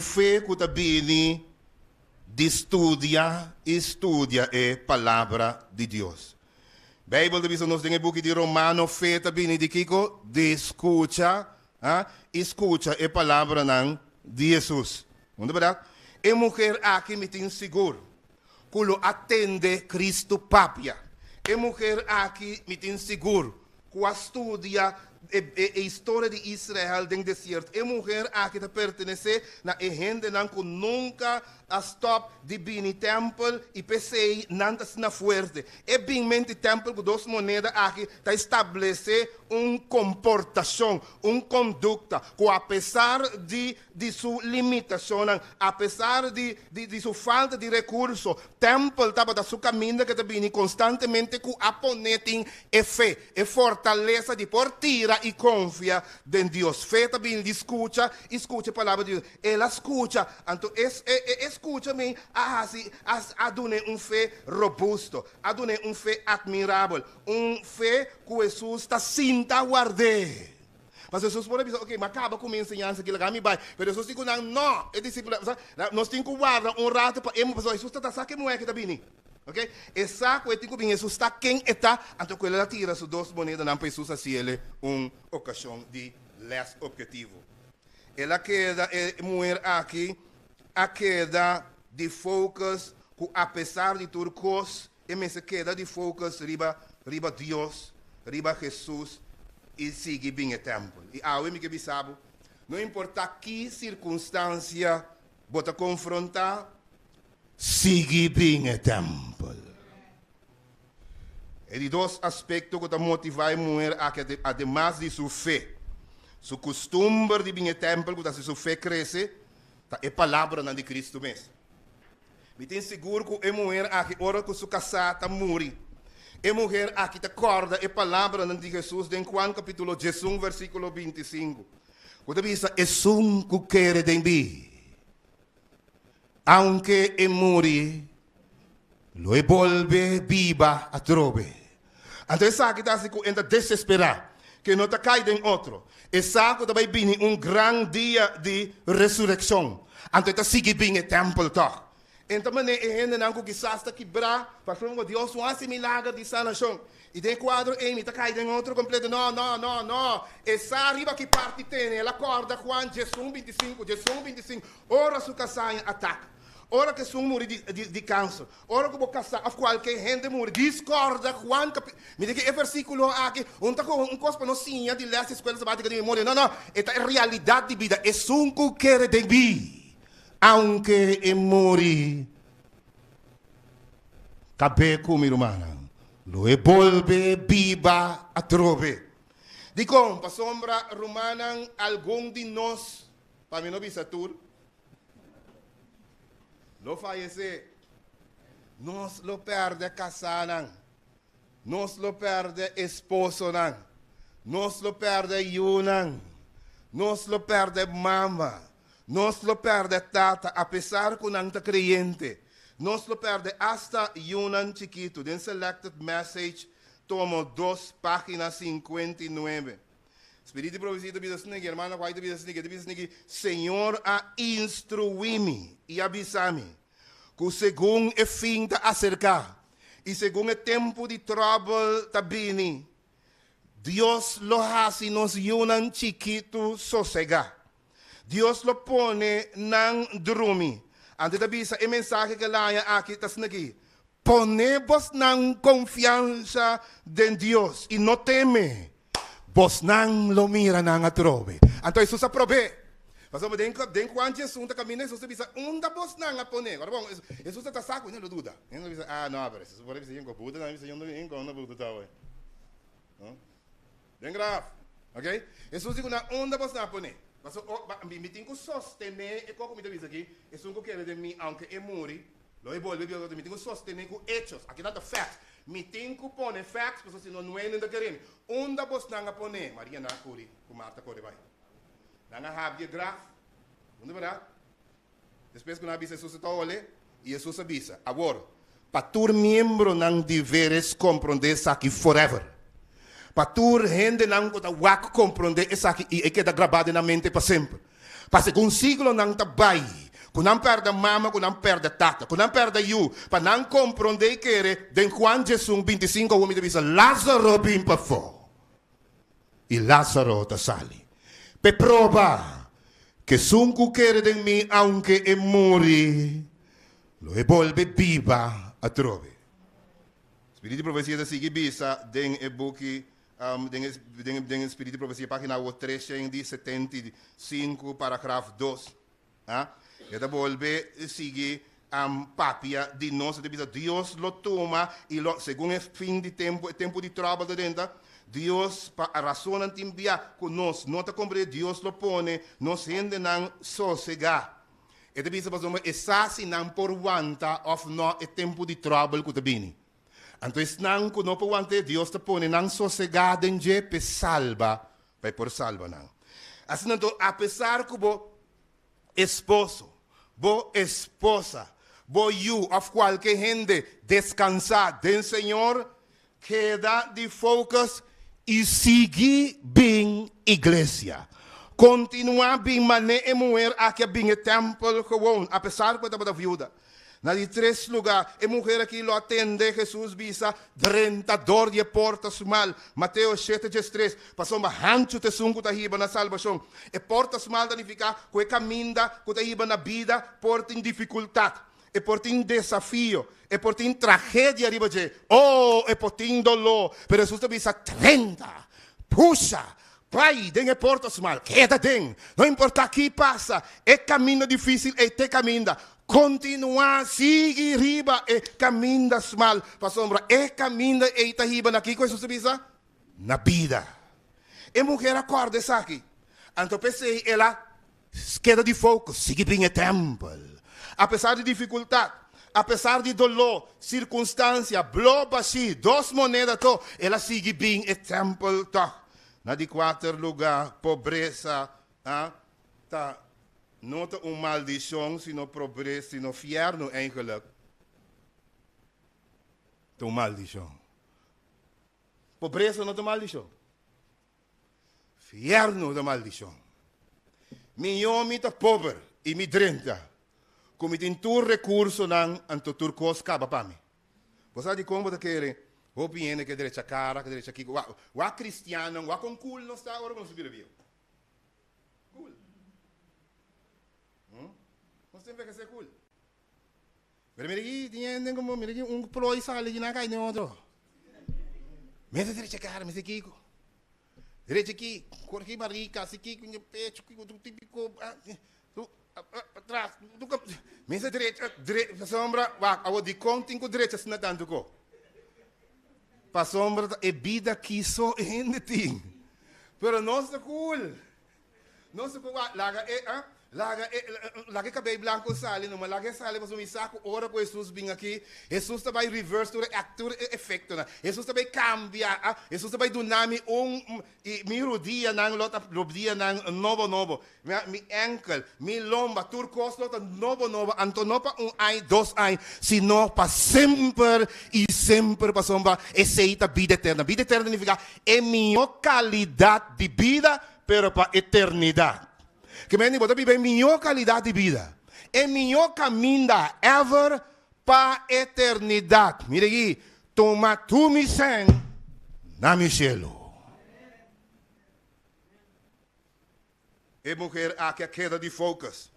S5: Fé que tá bem de estudia a palavra de Deus. Bíblia diz nos tem book de Romano feita bem de Kiko, de escuta a palavra de Jesus. Onde verdade? E mulher aqui me tem seguro, que atende Cristo papia. E mulher aqui me tem seguro, que estudia a história de Israel no deserto. E mulher aqui que pertence na gente que nunca stop de bem templo e pensei nantas na fuerte. E bem mente templo com duas moedas aqui está estabelecer comportação, conduta, que apesar de sua limitação, apesar de sua falta de recurso, templo estava da sua caminho que também constantemente com aponetem e fé, e fortaleza de por tira e confia em Deus. Fé também escuta a palavra de Deus. Ela escuta, então escuta-me a donner fé robusto, a donner fé admirável, fé que Jesus está sinta guardar. Mas Jesus pode dizer, ok, mas acaba com a minha ensinança que ele me vai. Mas Jesus diz, não, é discípulo, nós temos que guardar rato para ele, Jesus está sabendo que é que está vindo. Ok? E sabe que Jesus está quem está, então ele tira as duas moedas para Jesus assim, ele ocasião de less objetivo. Ela queda, mulher aqui, a queda de focus, que apesar de tudo coisa, se queda de focus riba Deus, riba Jesus, e sigue bem o tempo. E a me que sabe, não importa que circunstância bota confrontar, sigue bem o tempo. E de dois aspectos que motivar a mulher, además de sua fé, seu costume de bem o tempo, que sua fé cresce, é palavra de Cristo mesmo. Me tem seguro que a mulher aqui, ora que sua casada morre. A mulher aqui acorda a palavra de Jesus em Juan capítulo 11, versículo 25. Quando diz, es que quer de mim, aunque morre, lo vuelve viva a trove. Então, sabe que está ainda desesperado, que não está caído em outro. E sabe que também vem grande dia de ressurreição. Então, está seguindo bem o templo. Então, a gente não quizás está quebrado, para falar que Deus faz milagre de sanação. E tem quadro, está caído em outro completo. Não. Essa arriba que parte tem, ela acorda Juan 25. Ora sua casa em ataque. Ora que são morre de câncer. Ora que vou casar a qualquer gente morre. Discorda Juan capítulo. Me diga que é versículo aqui. Coisa não sim de ler escola sabática de memória. Não. Esta é realidade de vida. É que quer de mim. Aunque morre, cabe como irmã, lo volve viva a trove. Digo, para sombra romana, algum de nós, para mim não bisa tur, lo fallece, nos lo perde casada, nos lo perde esposo, nos lo perde yunan, nos lo perde mama. Nos lo perde tata, a pesar que não está creyente. Nos lo perde hasta yunan chiquito. Den selected message, tomo 2 páginas 59. Espírito provisito vida snegi, hermano, guaita vida snegi. Senhor, a instruí-me e avisame que según o fim está acercar e según o tempo de trouble está vindo, Deus lo hace nos yunan chiquito sossegar. Deus lo pone nang drumi. Ante tabisa e mensagem que lá aqui está aqui. Ponemos nang confiança em Deus e não teme. Vos nang lo mira nang atrove. Então Jesus aprove. Mas vamos den quando Jesus está caminhando, Jesus bisa unda vos nang apone. Agora bom, Jesus está saco, não dúvida. Não bisa não, mas Jesus pode dizer que Buda não bisa não Buda tá hoje. Não? Den graf. OK? Jesus diz que unda vos nang apone. Mas me tenho que sostener, e como me diz aqui, é um que de mim, aunque eu morri, lo evolve, me tenho que sostener com hechos, aqui não é facts, me tenho que pôr facts, porque senão não é ainda querendo. Onde você não pôr, Maria não curi, como Marta curi vai. Não há graf, onde vai? Depois que não avisa Jesus está olhando, e Jesus avisa, agora, para tu membro não deveres compreender isso aqui forever. Para tu gente não compreender isso aqui e queda gravado na mente para sempre. Para que um siglo não está bem, Que não perde mama, que não perde tata, que não perde you. Para não compreender que era, de Juan Jesus 25, o homem diz, Lázaro bem para fora. E Lázaro está sali. Per prova que sunku quer de mim, aunque e muri, lo evolve viva a trove. Spirito di profecia da sigi bisa, den e buki, den Spirito di profecia, página 375, paragrafo 2. E da volve sigi papia di nossa de bisa. Deus lo toma e lo, segundo o fim de tempo de trabalho dentro, Deus, a razão não envia conosco, não te compreende, Deus lo pone, nos rende não sossegar. E te bisa, pastor, se não por wanta, of no é tempo de trabalho que te bini. Então, não que não por wanta, Deus te pone, não sossegar, denje, pe salva, vai por salva, não. Assim, então, apesar que o esposo, bo esposa, bo you, of qualquer gente, descansar do Senhor, queda de focus e seguir bem igreja. Continuar bem maneira mulher aqui bem templo gewoon, apesar que estava viúva. Na de 3 lugares, a mulher aqui lo atende Jesus bisa 32 de portas mal. Mateus 7:3. Passou uma hancho te sungo ta hiba na salvação. E portas mal danificar, que caminda, que ta hiba na vida, porta em dificuldade. E porta em desafio. E porta em tragédia arriba de. Oh, e porta em dolor. Pero Jesus te bisa 30. Puxa. Pai, den portas mal. Queda den. Não importa o que passa. É caminho difícil e te caminha. Continua, sigue riba e caminha mal. Para sombra, e caminha e ita riba na que Jesus te bisa? Na vida. E mulher acorda isso aqui. Então pensei, ela queda de foco. Sigue bem o tempo. Apesar de dificuldade, apesar de dolor, circunstância, bloba assim, 2 moedas, ela sigue bem o tempo. Na de 4 lugar, pobreza, tá, não é uma maldição, sino pobreza, sino inferno eigenlijk. É uma maldição. Pobreza não é uma maldição. Inferno é uma maldição. Meu homem é pobre e me drenta. Como tem todo recurso não, anto turcos caba para mim. Você sabe como você quer? O bem que direita cara, que direita aqui. O cristiano, o com cool não está agora com o subir viu. Cool. Nós temos que ser cool. Mas me diga, tinha como me diga ploi sale de na cai nem outro. Mas direita cara, me diga. Direita aqui, cor aqui barriga, aqui com o peito, com o típico atrás, mesa direita, sombra, a de conta com direita se não tanto co. Para sombra é vida que só ainda tem. Pero não está cool. Não está cool. Laga cabelo branco sale, não, mas laga sale para o saco ora com Jesus bem aqui. Jesus também reverse o actor efeito, né? Jesus também cambia, Jesus também do nome mi rodia nang lota rodia nang novo. Mi ankle, mi lomba, turcos lota novo, antonopa ai, 2 ai, sino para sempre e sempre para sombra essa vida eterna. Vida eterna significa é minha qualidade de vida, pero para eternidade. Que me diga, você vive melhor qualidade de vida. É melhor caminho ever para a eternidade. Mira aqui, toma tu mi sangue na mi cielo. É mulher que queda de focus.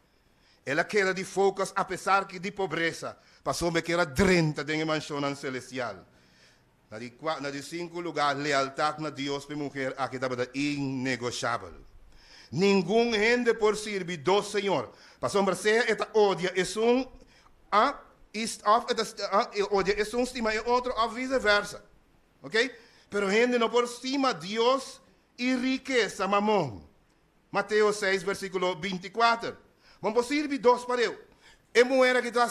S5: Ela queda de focus apesar que de pobreza. Passou me que era 30 de mansão celestial. Na de 5 lugar, lealdade na Deus para mulher que estava inegociável. Nenhum gente por servir do Senhor. Para sombra ser esta odia é odia é estima e outro ou vice-versa. Ok? Pero gente não por cima Deus e riqueza mamon. Mateus 6, versículo 24. Vamos por servir dos para eu. É mulher que está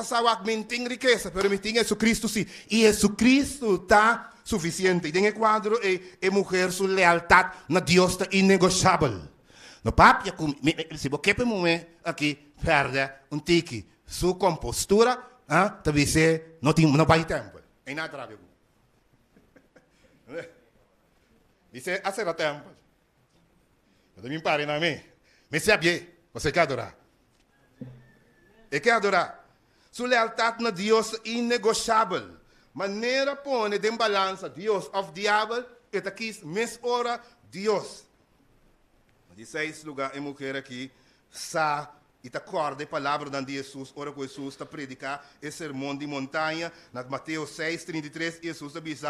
S5: salva que tem riqueza, pero me tem Jesucristo sim. E Jesucristo está suficiente. E tem o quadro é mulher sua lealdade na Deus está inegociável. No papi, se você quer mulher aqui perde tiki, sua compostura, talvez não vai tempo. É nada rápido. Isso é a ser tempo. Eu também pare na mim. Mas se abrir, você quer adorar. E que adorar. Sua lealdade na Deus é inegociável. Maneira põe de balança Deus of diabo, e aqui mes hora Deus. De 6 lugar, a mulher aqui, sa, e te acorda a palavra de Jesus, ora que Jesus está predicar, o sermão de montanha, na Mateus 6:33, Jesus diz,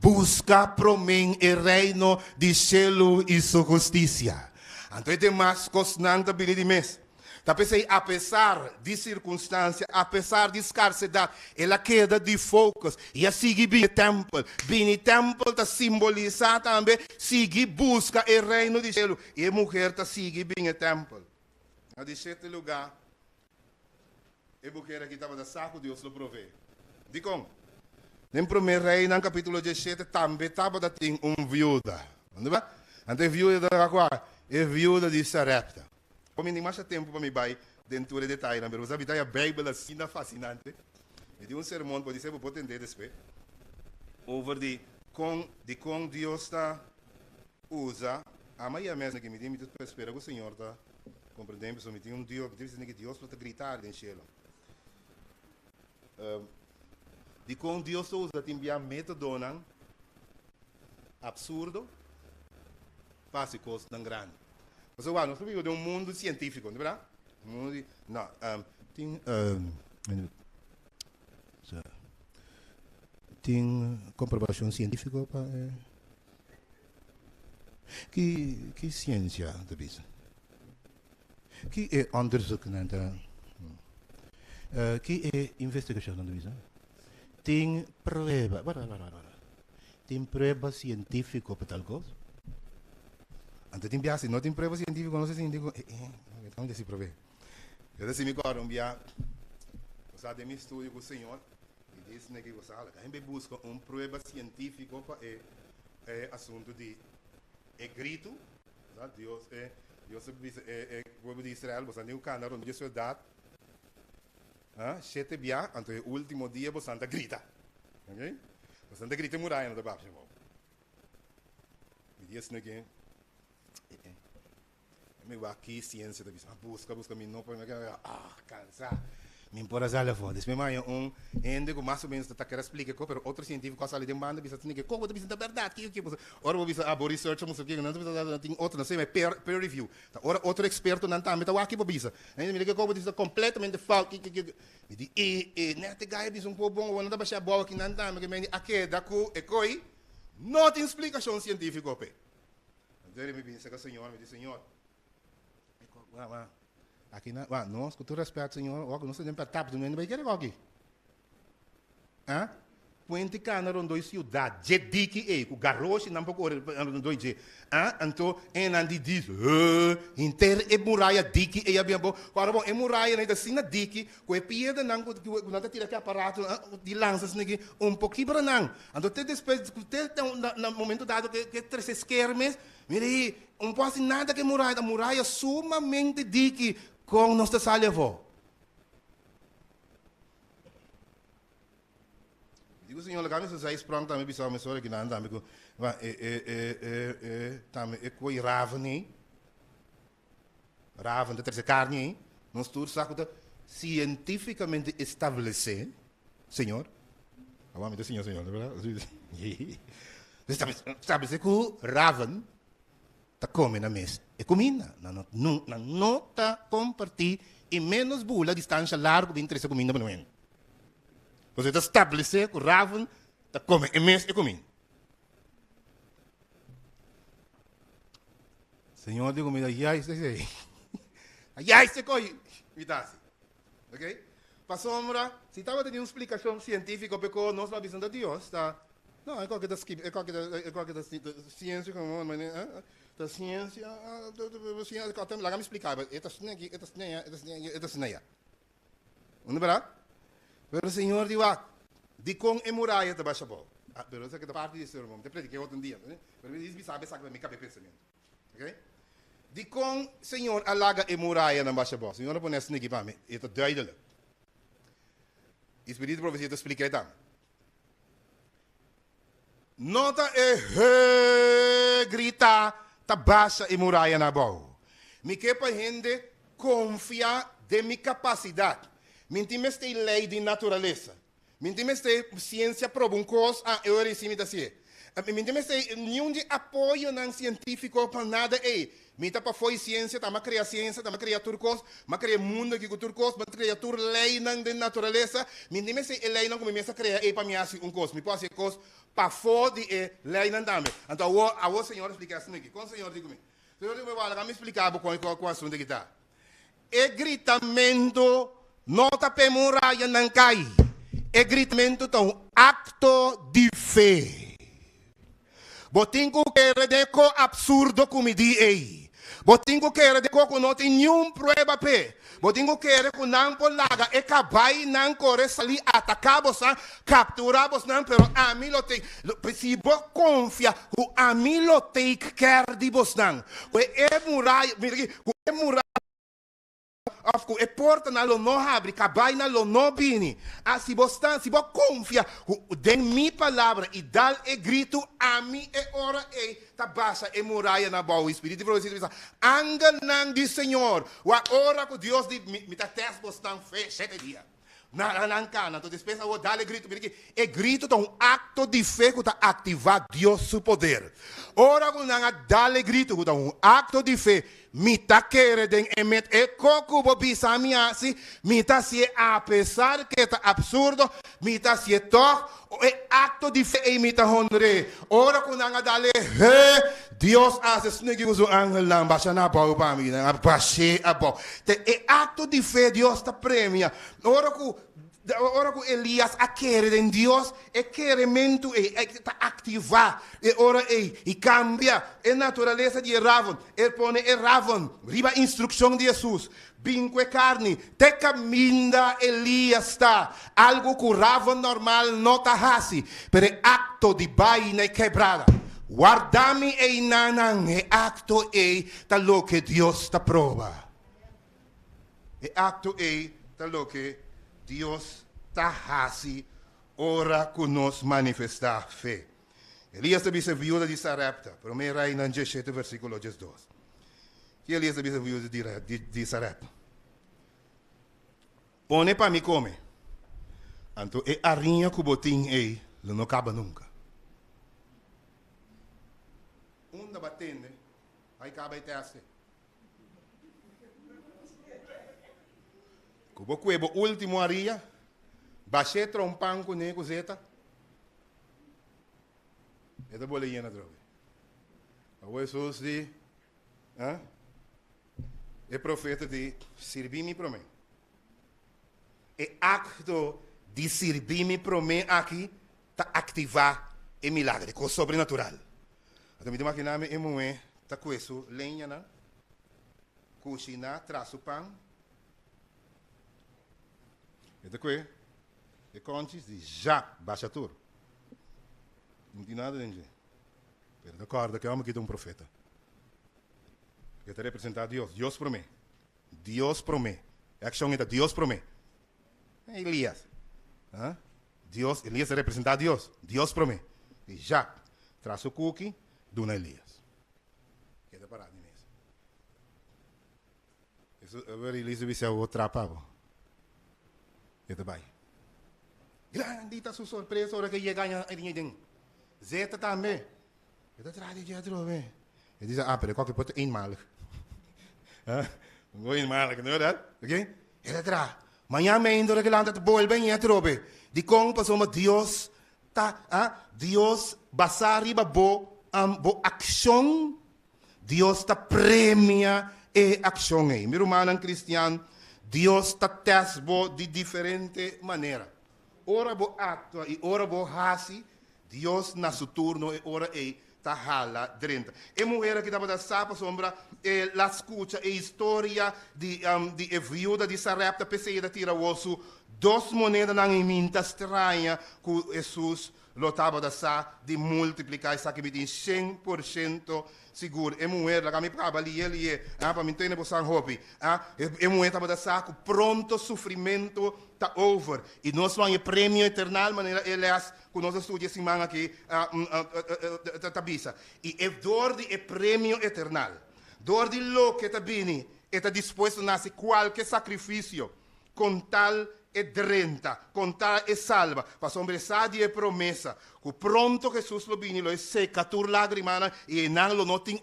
S5: busca por mim o reino de céu e sua justiça. Então, tem mais constante de mês. Apesar de circunstâncias, apesar de escassidade, ela queda de focus. E a seguir bem o templo. Bem o templo está simbolizado também, seguir busca o reino de céu. E a mulher está seguir bem o templo. Na 17 lugar, a mulher aqui estava da saco, Deus lo provê. Digo, no primeiro rei, no capítulo 17, também estava da tem viúva. Então, a viúva da qual? A viúva de Sarepta. Como nem mais tempo para me vai dentro de detalhe, mas você a Bíblia assim fascinante. E de sermão pode ser para entender depois. Over de com Deus está usa amanhã mesmo que me diz que espera que o Senhor está compreendendo, so me tem Deus, que Deus para gritar no céu. De com Deus usa tem via método absurdo, faz coisas tão grandes. Mas nós vivemos de mundo científico, não é verdade? Não, tem comprovação científica para que ciência da bisa? Que é onderzoek na que é investigação da bisa? Tem prova, tem prova científica para tal coisa? Então tem biase, não tem prova científica, não sei se digo, então desse prove. Eu disse me agora via, você tem meu estudo com o Senhor e disse que você fala, a gente busca prova científica para é assunto de grito, Deus é povo de Israel, você tem o canal onde soldado, sete bia, então o último dia você anda grita, ok? Você anda grita muralha na baixa, me disse que me va aqui ciência da bisa busca me não para me cansar me importa já levar depois mais ende com mais ou menos tá querendo explicar como pero outro científico quase ali demanda bisa tem que como bisa da verdade que ora vou bisa abo research não sei o que não tem outro não sei mas peer review ora outro experto não tá me tá aqui para bisa ainda me liga como bisa completamente falso me diz nete gaia bisa pouco bom não dá para boa aqui não tá me me aqui da cu e coi não tem explicação científica pe então ele me disse que o senhor me disse senhor aqui nós, com todo respeito, senhor, nós temos para tapar, não vai querer aqui. Puente cana rondoi ciudad, jediki com garroche não pouco rondoi je. Então, enandi diz, inter e muralha diki e abia bom. Agora bom, e muralha ainda assim na diki, com e pieda não tá tira que aparato de lanças negi pouquinho para não. Então, depois no momento dado que três esquermes, mire, pode nada que muralha, a muralha sumamente diki com nossa salva. Digo, senhor, legal, se sai pronto também, bisou, mas olha que não anda, amigo, também é coi Raven da terceira carne, nós tudo saco cientificamente estabelecer, senhor, vamos dizer senhor, verdade? Estabelecer que o Raven tá come na mesa, é comida, não tá compartir e menos bula distância larga de interesse comida para não. Você está estabelecer que o Raven está comendo, é mesmo, é comendo. Senhor, digo, me dá, isso coi, me dá assim. Ok? Para sombra, se estava tendo uma explicação científica, porque nós não avisamos de Deus, tá? Não, é qualquer da ciência, como, mas, da ciência, lá me explicar, esta cineia. Não é verdade? Pero o Senhor diz, de com e muralha da baixa bola. Pero essa é a parte desse sermão. Te prediquei outro dia, né? Pero ele diz, sabe, me cabe pensamento. Ok? De com Senhor alaga e muralha na baixa bola. Senhor, põe essa aqui para mim. Isso é duidelijk. Espírito profecia te explica então. Nota e grita, ta baixa e muralha na bola. Me que para gente confia de minha capacidade. Mentime ste lei di naturaleza. Mentime ste ciência prova coisa a eu recimi da sie. Mentime ste nenhum de apoio não científico para nada Mita para foi ciência, tá criar ciência, tá criar turcos, ma criar mundo que turcos, ma criar tur lei não de natureza. Mentime se lei não como me criar para mim assim coisa. Me pode ser coisa para fora de lei não dá. Então o senhor explica assim aqui. Com o senhor digo me. Senhor digo me explicar com assunto que tá. E gritamento nota pe muralha não cai. E gritamento é um acto de fé. Botingo quer de co absurdo como di ei. Botingo quer de co não tem nenhum prova pe. Botingo quer que não polaga e cabai não corre sali atacabos não capturabos não pero a mim lo tem se bo confia o a mim lo tem quer di bos não. O é muralha, o é muralha Afco e porta na lo no abre, cabai na lo no bini. Se você confia den mi palavra e dal e grito a mi e ora e tabasa e muralha na boa espírito de você. Anga nang di Senhor. Wa ora com Deus de mi ta test bostan fe 7 dias. Na cana, tu despensa o dale grito, porque e grito é um acto de fé que está ativar Deus seu poder. Ora quando nanga dale grito, que é um acto de fé, mi ta querer den emet e coco bobisa mi asi, mi ta se apesar que tá absurdo, mi ta se toch, é acto de fé e mi ta honre. Ora quando nanga dale, Deus hace snigi uso angel lang baixa na pau para mim, na baixe a pau. É acto de fé Deus ta premia. Ora que Elias a querer em Deus, é queremento está ativar, ora e cambia a natureza de Ravon, põe Ravon, riba instrução de Jesus, binque carne, te caminha Elias está, algo que Ravon normal não está assim, pero acto de baina quebrada. Guardami e nanang e acto ta lo que Dios ta prova. E acto ta lo que Dios ta hasi ora con nos manifesta fe. Elias te bise viuda di Sarepta, pero me rai nan 17 versículo 2. Que Elias te bise viuda di Sarepta. Pone pa mi come. Anto e arinha cubotin lo no acaba nunca. Onda batende, aí acaba e teste. Cubo cuebo último aria, baixei trompan com nego zeta. É da bola llena droga. O Jesus de, é profeta de servir-me para mim. É acto de servir-me para mim aqui, tá ativar o milagre, com sobrenatural. Então, me imaginava em moe, tá com isso, lenha, né? Cozinha, traço pão. E depois, e contes de já, baixa tudo. Não tem nada dentro. Pero acorda que é homem que é um profeta. Que te representa Deus. Deus para mim. Deus para mim. A ação é Deus para mim. É Elias. Deus, Elias representa Deus. Deus para mim. E já, traço cookie. Dona Elias. Queda parado nisso. Isso agora Elias se o trapavo. Queda vai. Grandita sua surpresa hora que ia ganhar a dinheiro. Zeta também. Queda atrás de outro bem. Ele diz pero qualquer coisa eenmalig. Não eenmalig, não é verdade? OK? Ele atrás. Manhã me indo que lá tá bol bem e trobe. De como passou Deus tá, Deus basari babo bo ação, Deus está premia e ação. Meu irmão cristiano, Deus está tesbo de diferente maneira. Ora bo actua e ora bo hasi, Deus na seu turno e ora está hala dentro. E mulher que estava da sapa sombra, la escuta e história de viúva de Sarepta, pessoa tira o osso, 2 moedas na minta estranha que Jesus lotava da sa de multiplicar essa que me tem 100% seguro. E mulher, lá me prava ali ele para me ter por San Hopi. E mulher estava da sa que pronto sofrimento tá over. E nós vamos prêmio eternal, maneira elas que nós estudamos semana aqui tabisa. E é dor de prêmio eternal. Dor de lo que tá bini, está disposto a nascer qualquer sacrifício con tal e 30, con tal e salva, pa sombressadi e promessa, cu pronto Jesus lo bini, lo e seca, tur lagrimana, e nan lo notin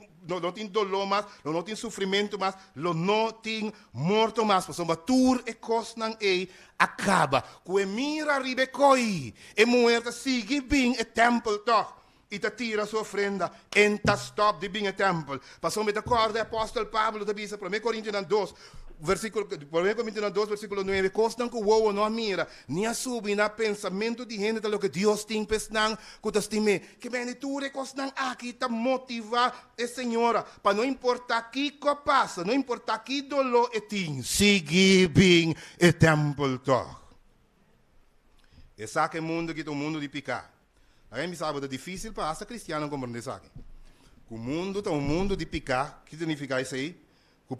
S5: dolor mas, lo notin sofrimento mas, lo notin morto mas, pa somba tur e cosnan e acaba, cu e mira ribe coi, e muerta sigi bin e temple toch, e ta tira sua ofrenda, en ta stop di bin e temple, pa somba d'accordo apostol Pablo da bisa, 1 Coríntios 2, versículo 1 Coríntios 2, versículo 9, costan que o uovo não mira, nem a subi na pensamento de gente lo que Deus tem pensado, que tu estime, que bem tu recostan aqui, te motivar a senhora, para não importar que passa, não importar que dolor é tem, siga bem o tempo todo. Esse é o mundo que é o mundo de picar. A gente sabe que é difícil para essa cristiana compreender isso aqui. O mundo é um mundo de picar, que significa isso aí?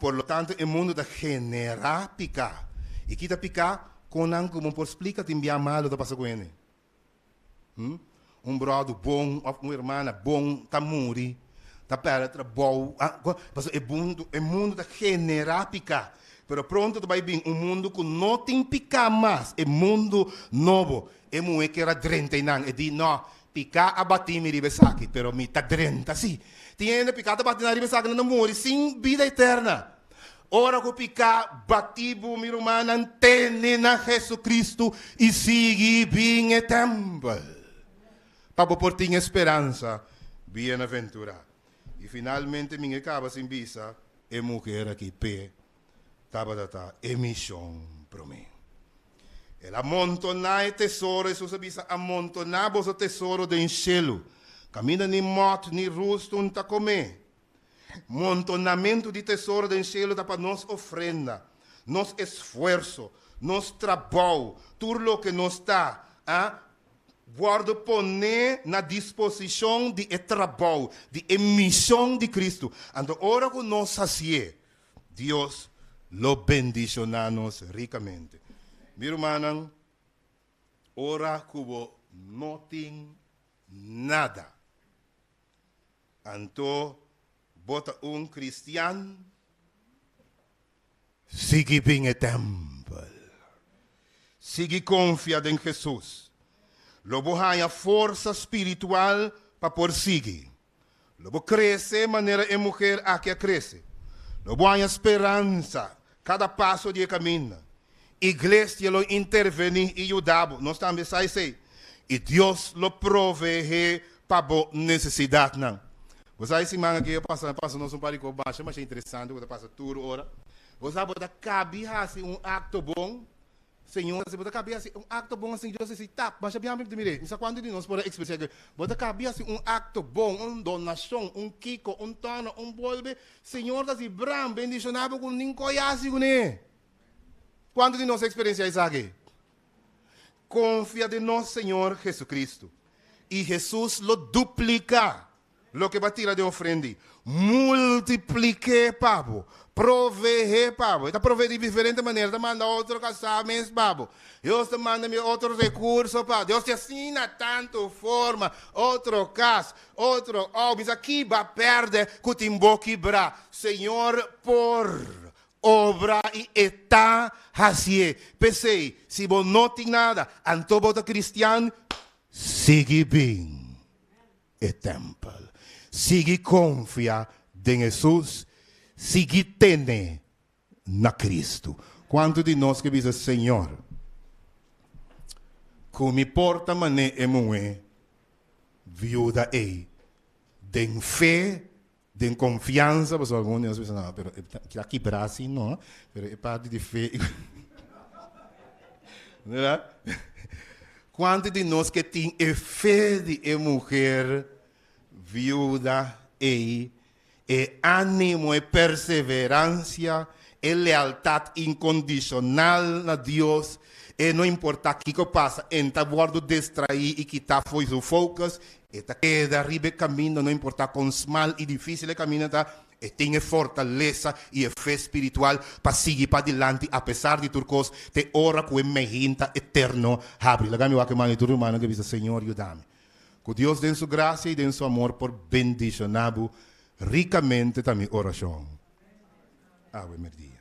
S5: Por lo tanto, o mundo da genera picar. E que picar, conan como por explica te enviar mal da passa com ele. Brother bom, uma irmã bom, tá muri, tá perto, bom. É mundo da genera picar. Pero pronto tu vai vir mundo que não tem picar mais. É mundo novo. É muito que era 30 anos. E diz, não, picar abati me ribe saque, pero me tá 30, sim. Tiene picado bati na riba sa não morre sem vida eterna. Ora que picar batibo mi romana antene na Jesus Cristo e sigue bem e tempo. Para por ter esperança, bem-aventurado. E finalmente minha acaba sem visa e mulher aqui pé tabata emissão para mim. Ela amontonar tesouro, Jesus avisa amontonar o tesouro do cielo. Camina nem morte, nem rosto, não está comer. Montonamento de tesouro do cielo para nós ofrenda, nos esforço, nos trabalho, tudo o que nos está, guarda poner na disposição de trabalho, de emissão de Cristo. Então, ora que nós sacie, Deus lo bendicionamos ricamente. Meu irmão, ora que não tem nada. Então, bota cristiano, sigue bem o tempo. Sigue confiado em Jesus. Lobo há força espiritual para por seguir. Lobo cresce maneira a mulher a que cresce. Lobo há esperança cada passo de caminho. Igreja lo interveni e ajudava. Nós também sai. E Deus lo provee para a necessidade. Você aí, semana que eu passo nós parico baixo, mas é interessante, você passa tudo hora. Você sabe, cabe assim acto bom, Senhor, você cabe assim acto bom, assim, Deus se tap, mas bem me mire, isso quando nós podemos expressar que você cabe assim acto bom, donação, kiko, tono, bolbe, Senhor, assim, bram, bendicionado com ninguém conhece com ele. Quando de nós experiência isso aqui? Confia de nosso Senhor Jesucristo. E Jesus lo duplica. Lo que va a tirar de ofrenda, multiplique, pavo, provee, pavo. Está provee de diferente maneira, te manda outro casamento, pavo. Deus te manda outro recurso, pavo. Deus te assina tanto forma, outro caso, outro óbvio. Aqui vai perder, que te quebrar. Senhor, por obra e está assim. Pensei, se você não tem nada, então você cristiano, siga bem o tempo. Sigue confia em Jesus, sigue tene na Cristo. Quanto de nós que diz Senhor, como importa mané é moe, viúva é, den fé, den confiança, mas alguns pensam, não, pero aqui Brasil não, pero é parte de fé. Quanto de nós que tem fé de mulher viúva e ânimo e perseverança e lealdade incondicional a Deus e não importa o que passa, então guardo distrair e quitar foi o focus e queda arriba caminho, não importa quão mal e difícil é caminho, e tenha fortaleza e fé espiritual para seguir para adiante, apesar de tudo coisa, te ora com emergência eterno, abre, lagami o que mano e tudo humano que diz, Senhor, ajuda-me. Que Deus dê sua graça e dê seu amor por bendicionar ricamente também oração. Ave Maria.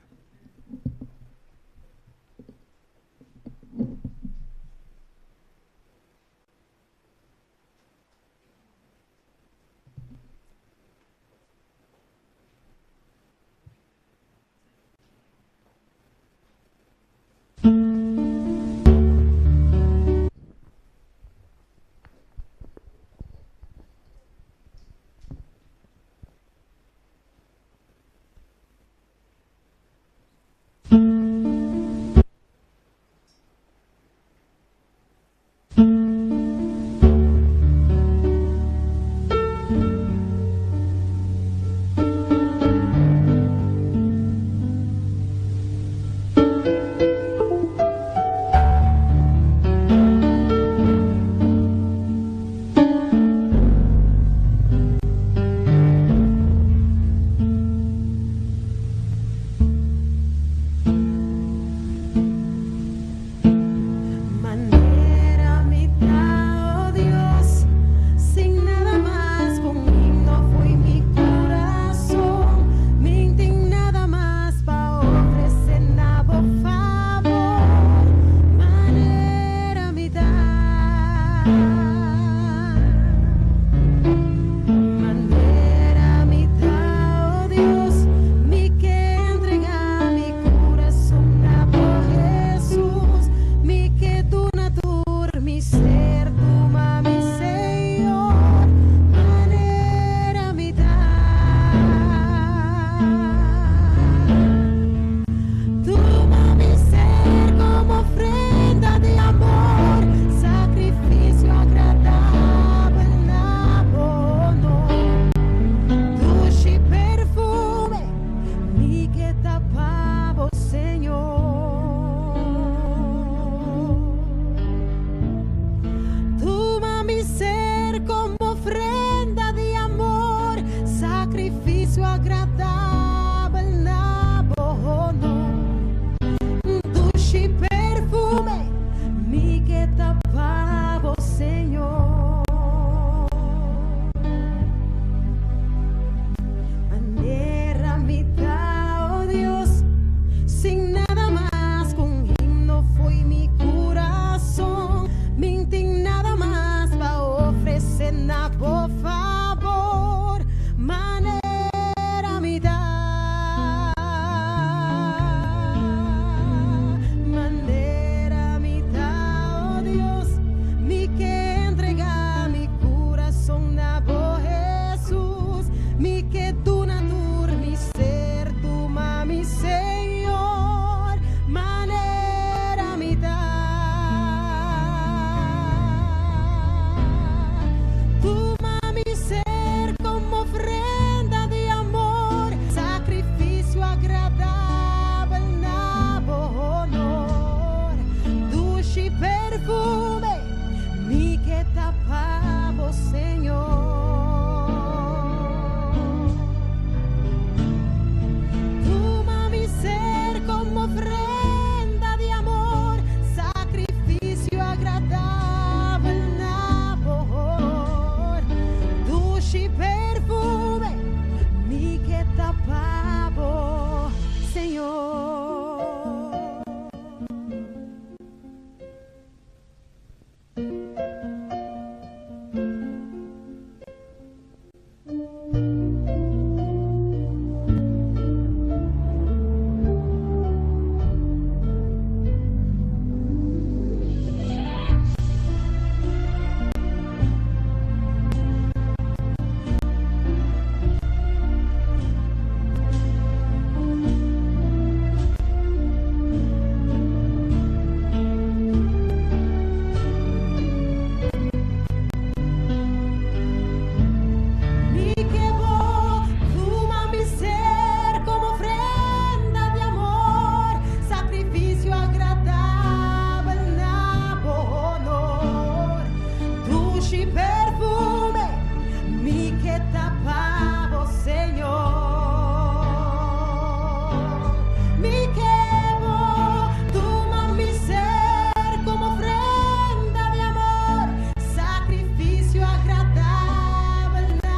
S4: sacrificio agradable na bono, dulce perfume mi que tapavo, Señor. Manera mitad, oh Dios, sin nada más, con himno fue mi corazón, mintin nada más va a ofrecer na por favor, manera mitad, manera mitad, oh Dios, mi que entrega mi corazón na por Jesús, mi que tu natur, mi ser, tu mami, Señor, manera mitad, tu mami ser como ofrenda de amor, sacrificio agradable na honor, dulce perfume, mi que tapavo, Señor. Tu mami ser como ofrenda de amor, sacrificio agradable na honor, dulce perfume, mi que tapavo, Señor. Mi que vos, tu mami ser como ofrenda de amor, sacrificio agradable na honor, dulce perfume, mi que tapavo, Señor. Mi que vos, tu mami ser como ofrenda de amor, sacrificio agradable na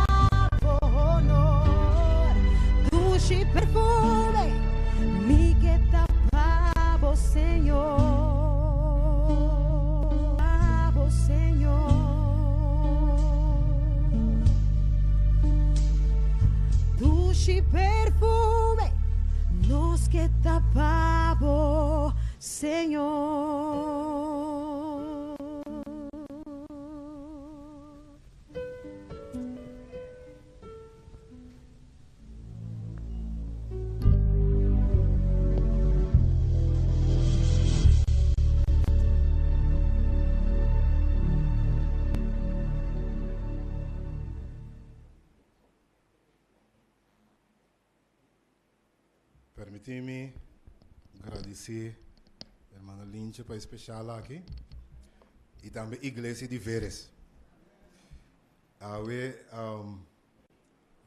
S4: honor, dulce perfume, mi que tapavo, Señor. Tapavo, Señor. Dulce perfume, nos que tapavo, Señor.
S5: Permíteme agradecer hermano Lynch para especial aqui e também Igreja de Veres. Awe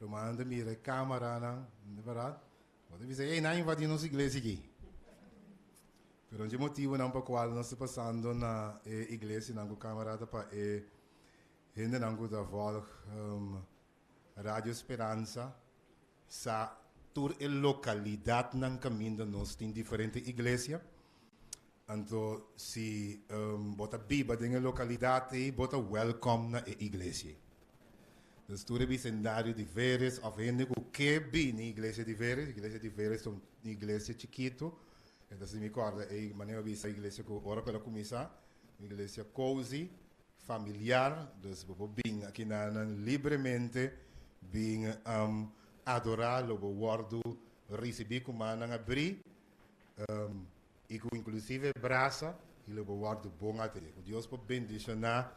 S5: Romanda mira câmera não, de verdade. Pode dizer, ei, não invadir nossa igreja aqui. Por onde motivo não para qual nós estamos passando na igreja não com câmera para ainda não com da volta Radio Esperança sa tour a localidade não caminho nós tem diferente igreja. Então se bota biba em localidade bota welcome na igreja. Dus toen heb je scenario de Veres, of ainda o que bi na igreja de Veres é uma igreja chiquito. Então se me acorda, é maneira de essa igreja que ora pela começar, uma igreja cozy, familiar, dus bobo bing aqui na livremente bing adorar, lobo guardo receber como na abrir, e com inclusive braça, e lobo guardo bom até. Deus pode bendicionar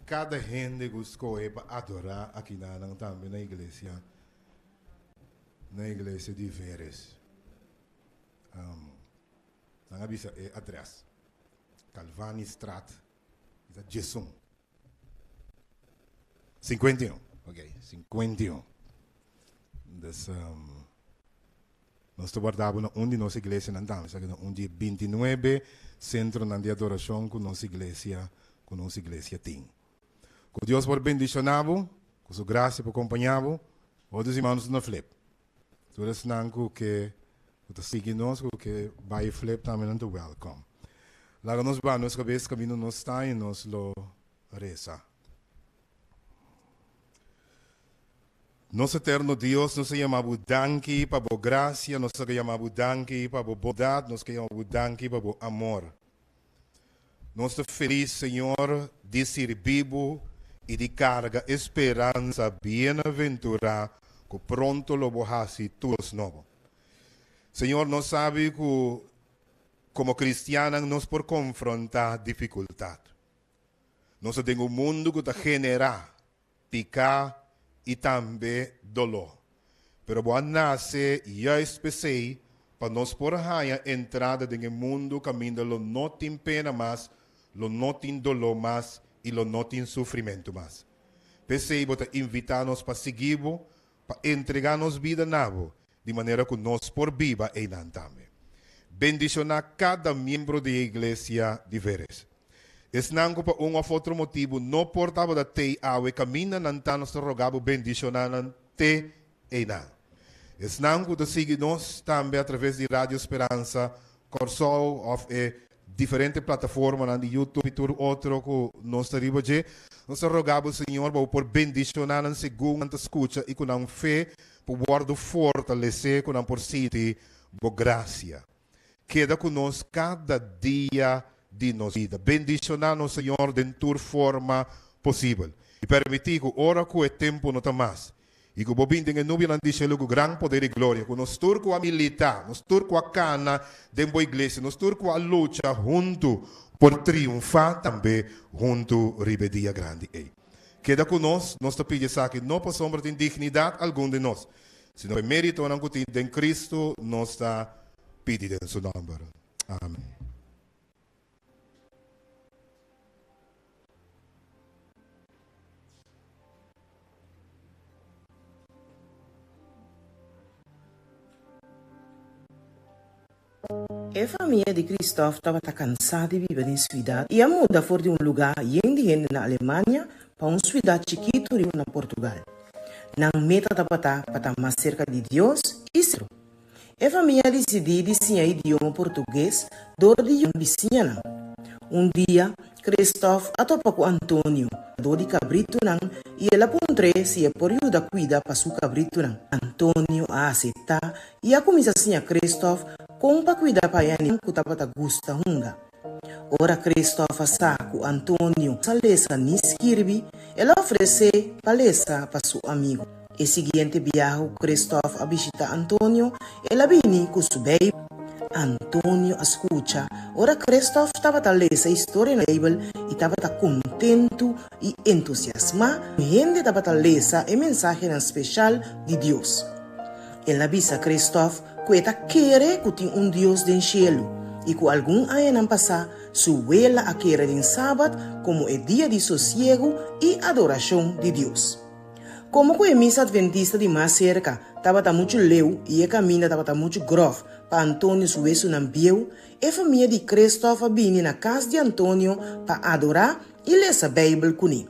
S5: cada gente que escolhe para adorar aqui também na igreja de Veres. Não avisa é adresse. Calvani Straat, é Jesum. 51, ok, 51. nós guardamos onde nossa igreja não está, onde 29 centro de adoração com nossa igreja tem. Que Deus por bendicionar, com sua graça por acompanhar, outros irmãos na flip. Todos não que seguir nós, que vai flip também não welcome. Lá nós vamos, nós cabeça caminho nós está e nós lo reza. Nosso eterno Deus, nós chamamos danke para a graça, nós chamamos danke para a bondade, nós chamamos danke para o amor. Nós estamos felizes, Senhor, de servir e de carga esperança bem-aventurada que pronto lo borrasi todos novos. Senhor, nós sabemos que como cristianos nós por confrontar dificuldade. Nós temos um mundo que genera pecado e também dolor. Pero boa nasce e a espécie para nós por raia entrada no mundo caminho lo não tem pena mais, lo não tem dolor mais e lo não tem sofrimento mais. Pensei para invitar-nos para seguir, para entregar-nos vida nova, de maneira que nós por viva e não também. Bendicionar cada membro da igreja de veres. Esnango pa um ou outro motivo, não portava da te awe camina nanta nos rogabo bendicionar te e na. Esnango da sigue nós também através de Rádio Esperança, Corsol of diferente plataforma na YouTube e tudo outro que nós teriamo de. Nós rogabo Senhor por bendicionar na segunda escuta e com a fé por guardo fortalecer com a por siti bo graça. Queda conosco cada dia de nossa vida. Bendicionar-nos, Senhor, de toda forma possível. E permitir que ora que o tempo não está mais. E que o bobinho tenha nuvem não diz com grande poder e glória. Que nós turco a militar, nós turco a cana dentro da igreja, nós turco a luta junto por triunfar também junto a ribedia grande. Queda conosco, nós te pedimos que não por sombra de indignidade algum de nós. Se não é mérito não que tem Cristo, nós está pedindo em seu nome. Amém.
S6: A família de Christoph estava cansada de viver em cidade e a muda fora de lugar gente na Alemanha para uma cidade chiquita na Portugal. Na meta estava para mais cerca de Deus e ser. A família decidiu ensinar idioma português do idioma vizinha. Dia, Christoph atopa com Antônio, do de cabrito e ela apontou se é por ajudar a cuidar para seu cabrito. Antônio a aceitar e a começar a Christoph com para cuidar para ele que estava a gusta hunga. Ora Christoph saco Antônio salesa niskirbi, ela oferece palestra para seu amigo. E seguinte viaje Christoph a visitar Antônio, ela vini com seu baby. Antônio escuta. Ora Christoph estava a ler essa história na Bíblia e estava contento e entusiasmado. A gente estava a ler essa mensagem especial de Deus. Ela avisa Christoph que ela quer que tem Deus do cielo e que algum ano não passa, sua ela a querer em sábado como é dia de sossego e adoração de Deus. Como que a missa adventista de mais cerca estava muito leu e a caminho estava muito grove para Antônio subir no biel, a família de Christoph vinha na casa de Antônio para adorar e ler a Bíblia com ele.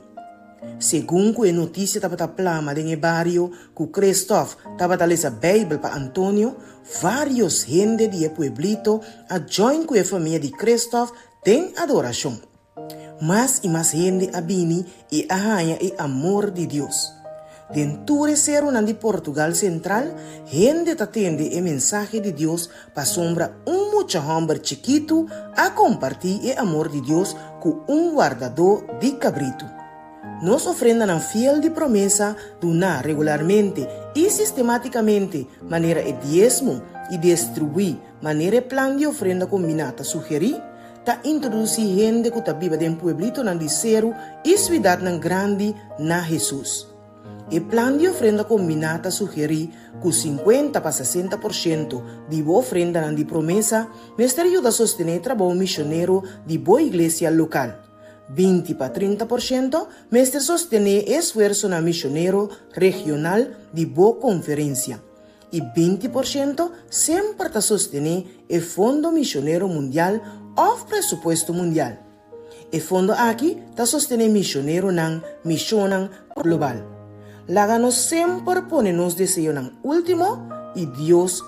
S6: Segundo a notícia estava plama no bairro que Christoph estava a ler a Bíblia para Antônio, vários gente de pueblito a join com a família de Christoph tem adoração. Mais e mais gente a vini e arranha o amor de Deus. Dentro de de Portugal Central, gente atende a mensagem de Deus para sombra muito homem chiquito a compartilhar o amor de Deus com guardador de cabrito. Nos ofrenda fiel de promessa donar regularmente e sistematicamente maneira de diezmo e distribuir maneira plano de ofrenda combinada sugerir ta introduzir gente que está viva dentro do pueblito nan disseru e cidade nan grande na Jesus. E plano de ofrenda combinada sugere que 50 para 60% de boa ofrenda de promessa mestre ajuda a sostener o trabalho missionário de boa igreja local. 20 para 30% mestre sostener esforço na missionário regional de boa conferência. e 20% sempre está sostener o Fundo Missioneiro Mundial ou Presupuesto Mundial. O fundo aqui está sostener missioneiro na missão global. Laga nos sempre pone nos desejo na último e Deus